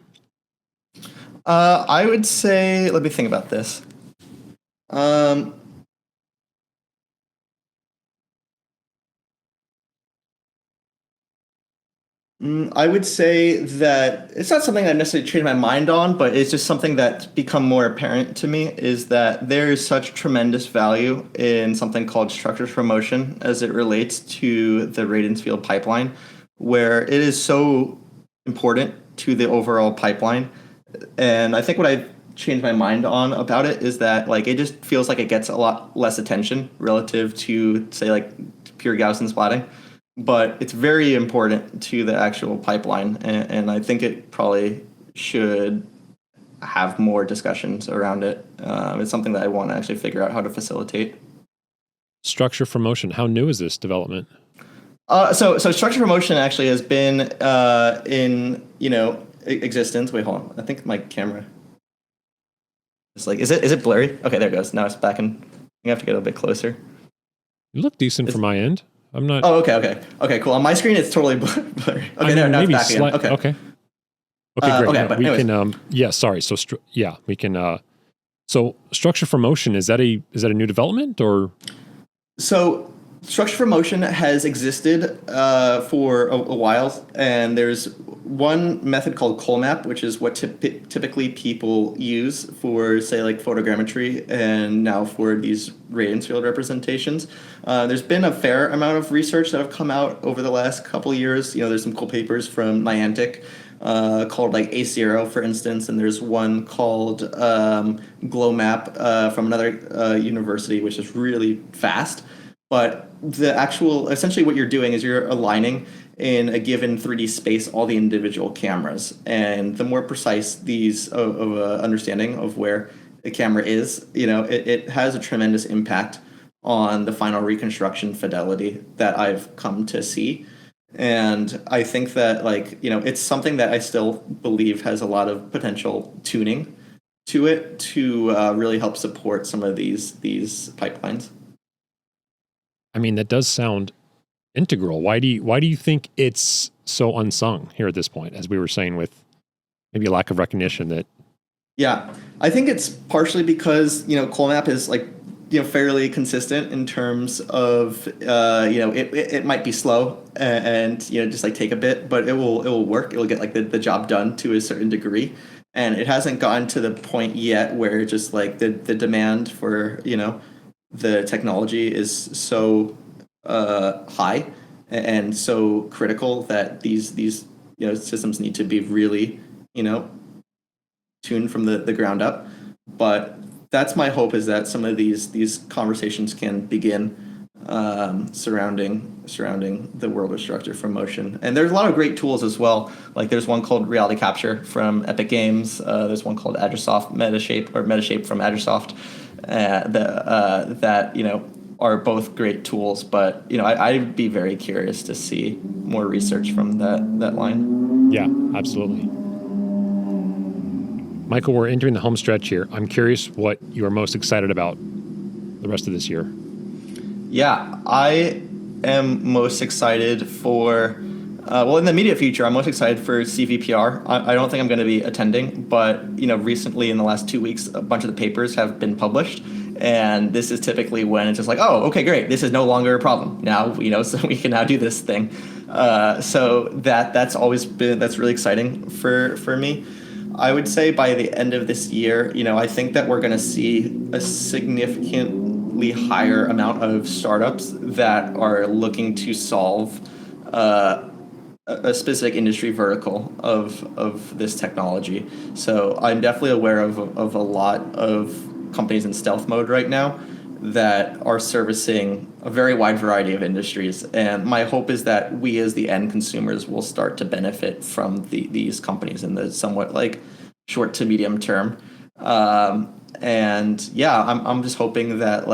I would say, let me think about this. I would say that it's not something I necessarily changed my mind on, but it's just something that's become more apparent to me is that there is such tremendous value in something called structures for motion as it relates to the Radiance Field pipeline, where it is so important to the overall pipeline. And I think what I've changed my mind on about it is that like it just feels like it gets a lot less attention relative to, say, like pure Gaussian splatting. But it's very important to the actual pipeline, and I think it probably should have more discussions around it. It's something that I want to actually figure out how to facilitate. Structure for motion. How new is this development? So structure for motion actually has been in existence. Wait, hold on. I think my camera is like, is it blurry? Okay, there it goes. Now it's back in. You have to get a bit closer. You look decent from my end. I'm not. Oh, okay, cool. On my screen, it's totally blurry. Okay, now it's back again. Okay, great. but we anyways. can. Sorry. So we can. So structure for motion, is that a new development or? So structure for motion has existed for a while, and there's one method called ColMap, which is what typically people use for, say, like photogrammetry and now for these Radiance field representations. There's been a fair amount of research that have come out over the last couple of years. There's some cool papers from Niantic called like A0, for instance, and there's one called GlowMap from another university, which is really fast. But essentially what you're doing is you're aligning in a given 3D space all the individual cameras. And the more precise these of understanding of where the camera is, it has a tremendous impact on the final reconstruction fidelity that I've come to see. And I think that it's something that I still believe has a lot of potential tuning to it to really help support some of these pipelines. I mean, that does sound integral. Why do you think it's so unsung here at this point, as we were saying, with maybe a lack of recognition that? Yeah, I think it's partially because ColMap is fairly consistent in terms of it might be slow and just take a bit, but it will work. It will get the job done to a certain degree, and it hasn't gotten to the point yet where just the demand for the technology is so high and so critical that these systems need to be really tuned from the ground up. But that's my hope, is that some of these conversations can begin surrounding the world of structure from motion. And there's a lot of great tools as well. Like there's one called Reality Capture from Epic Games. There's one called Adrasoft Metashape from Adrasoft. That are both great tools. But I'd be very curious to see more research from that line. Yeah, absolutely. Michael, we're entering the home stretch here. I'm curious what you are most excited about the rest of this year. Yeah, I am most excited for, in the immediate future, I'm most excited for CVPR. I don't think I'm going to be attending, but, recently in the last 2 weeks, a bunch of the papers have been published. And this is typically when it's just like, oh, okay, great. This is no longer a problem now, so we can now do this thing. So that's really exciting for me. I would say by the end of this year, I think that we're going to see a significantly higher amount of startups that are looking to solve a specific industry vertical of this technology. So I'm definitely aware of a lot of companies in stealth mode right now that are servicing a very wide variety of industries. And my hope is that we as the end consumers will start to benefit from these companies in the somewhat like short to medium term. And yeah, I'm just hoping that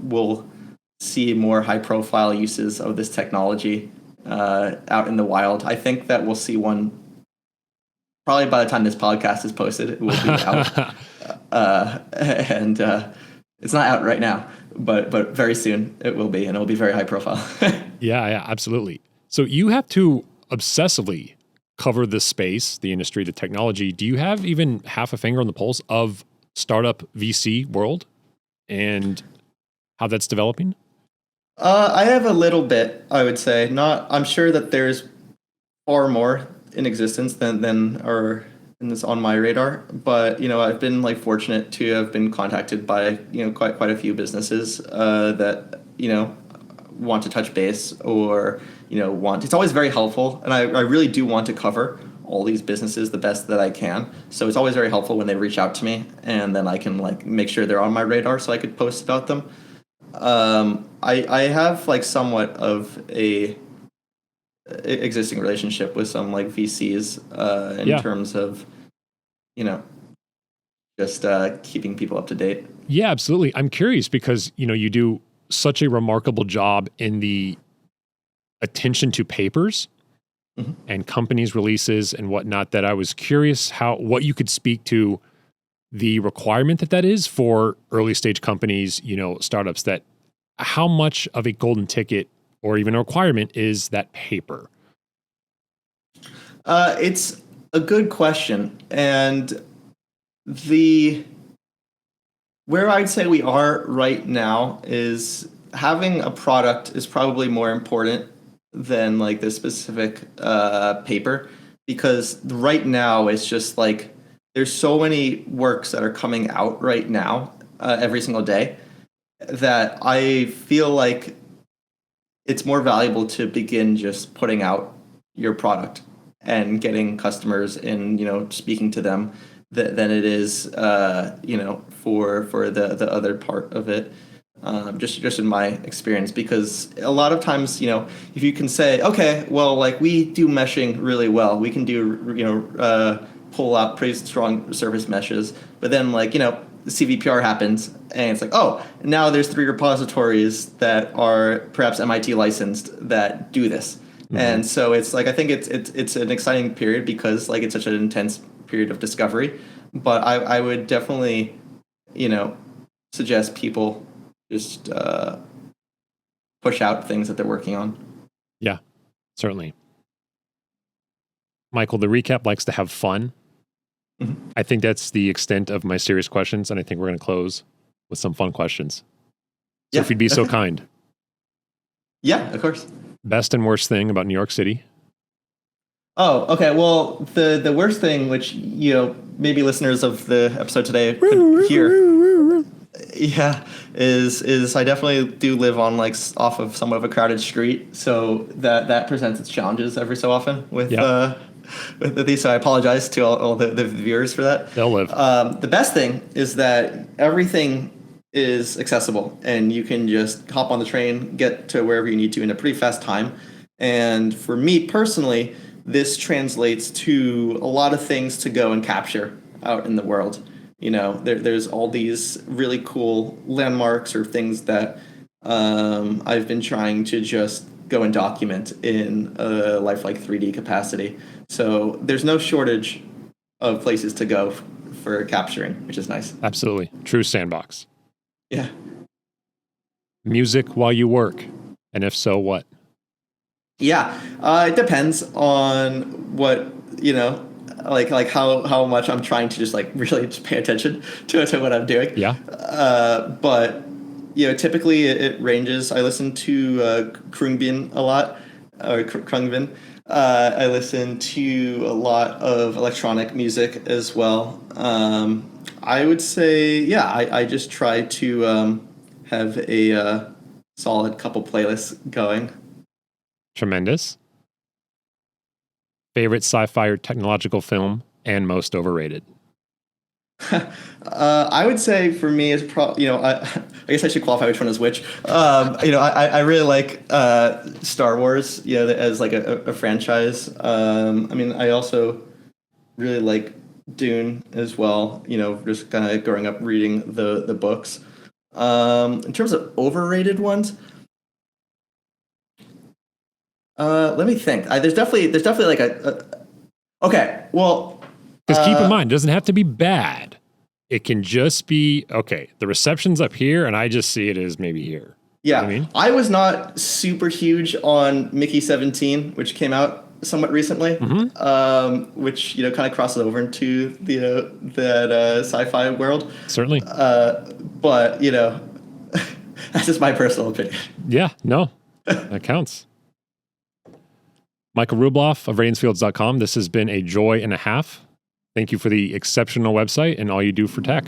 we'll see more high profile uses of this technology out in the wild. I think that we'll see one probably by the time this podcast is posted, it will be out. And it's not out right now, but very soon it will be, and it will be very high profile. Yeah, absolutely. So you have to obsessively cover the space, the industry, the technology. Do you have even half a finger on the pulse of startup VC world and how that's developing? I have a little bit, I would say. I'm sure that there's far more in existence than are in this on my radar, but I've been fortunate to have been contacted by quite a few businesses that want to touch base or want. It's always very helpful, and I really do want to cover all these businesses the best that I can. So it's always very helpful when they reach out to me, and then I can make sure they're on my radar so I could post about them. I have somewhat of a existing relationship with some VCs in terms of just keeping people up to date. Yeah, absolutely. I'm curious because you do such a remarkable job in the attention to papers and companies' releases and whatnot, that I was curious what you could speak to the requirement that is for early stage companies, startups, that how much of a golden ticket or even a requirement is that paper? It's a good question. And where I'd say we are right now is having a product is probably more important than the specific paper, because right now it's just there's so many works that are coming out right now every single day that I feel like it's more valuable to begin just putting out your product and getting customers and speaking to them than it is for the other part of it. Just in my experience, because a lot of times, if you can say, okay, well, we do meshing really well, we can do, pull out pretty strong surface meshes, but then the CVPR happens and it's oh, now there's 3 repositories that are perhaps MIT licensed that do this. Mm-hmm. And so it's I think it's an exciting period because it's such an intense period of discovery, but I would definitely, suggest people just push out things that they're working on. Yeah, certainly. Michael, the recap likes to have fun. Mm-hmm. I think that's the extent of my serious questions, and I think we're going to close with some fun questions. So if you'd be so kind. Yeah, of course. Best and worst thing about New York City? Oh, okay. Well, the worst thing, which, maybe listeners of the episode today could hear, is I definitely do live on off of somewhat of a crowded street, so that presents its challenges every so often with these. So I apologize to all the viewers for that. They'll live. The best thing is that everything is accessible, and you can just hop on the train, get to wherever you need to in a pretty fast time. And for me personally, this translates to a lot of things to go and capture out in the world. There's all these really cool landmarks or things that I've been trying to just go and document in a lifelike 3D capacity. So there's no shortage of places to go for capturing, which is nice. Absolutely. True sandbox. Yeah. Music while you work. And if so, what? Yeah. It depends on what, like how much I'm trying to just like really just pay attention to what I'm doing. Yeah. But typically it ranges. I listen to Krungbin a lot, or Krungbin. I listen to a lot of electronic music as well. I would say, I just try to have a solid couple playlists going. Tremendous. Favorite sci-fi or technological film and most overrated? I would say for me, it's probably, I guess I should qualify which one is which. I really like Star Wars, as like a franchise. I also really like Dune as well, just kind of growing up reading the books. In terms of overrated ones, let me think. There's definitely like okay, well, because keep in mind, it doesn't have to be bad. It can just be, okay, the reception's up here and I just see it as maybe here. Yeah. You know what I mean? I was not super huge on Mickey 17, which came out somewhat recently, which, kind of crosses over into that sci-fi world. Certainly. But, that's just my personal opinion. Yeah, no, that counts. Michael Rubloff of RadianceFields.com. This has been a joy and a half. Thank you for the exceptional website and all you do for tech.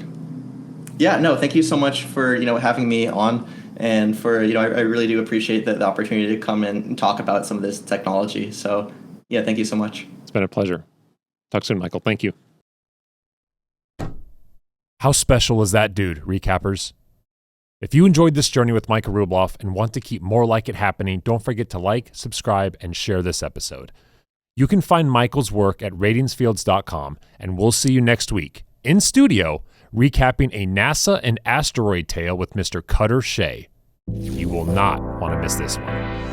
Yeah, no, thank you so much for, having me on, and for, I really do appreciate the opportunity to come in and talk about some of this technology. So, yeah, thank you so much. It's been a pleasure. Talk soon, Michael. Thank you. How special is that dude, recappers? If you enjoyed this journey with Michael Rubloff and want to keep more like it happening, don't forget to like, subscribe, and share this episode. You can find Michael's work at RadianceFields.com, and we'll see you next week in studio recapping a NASA and asteroid tale with Mr. Cutter Shea. You will not want to miss this one.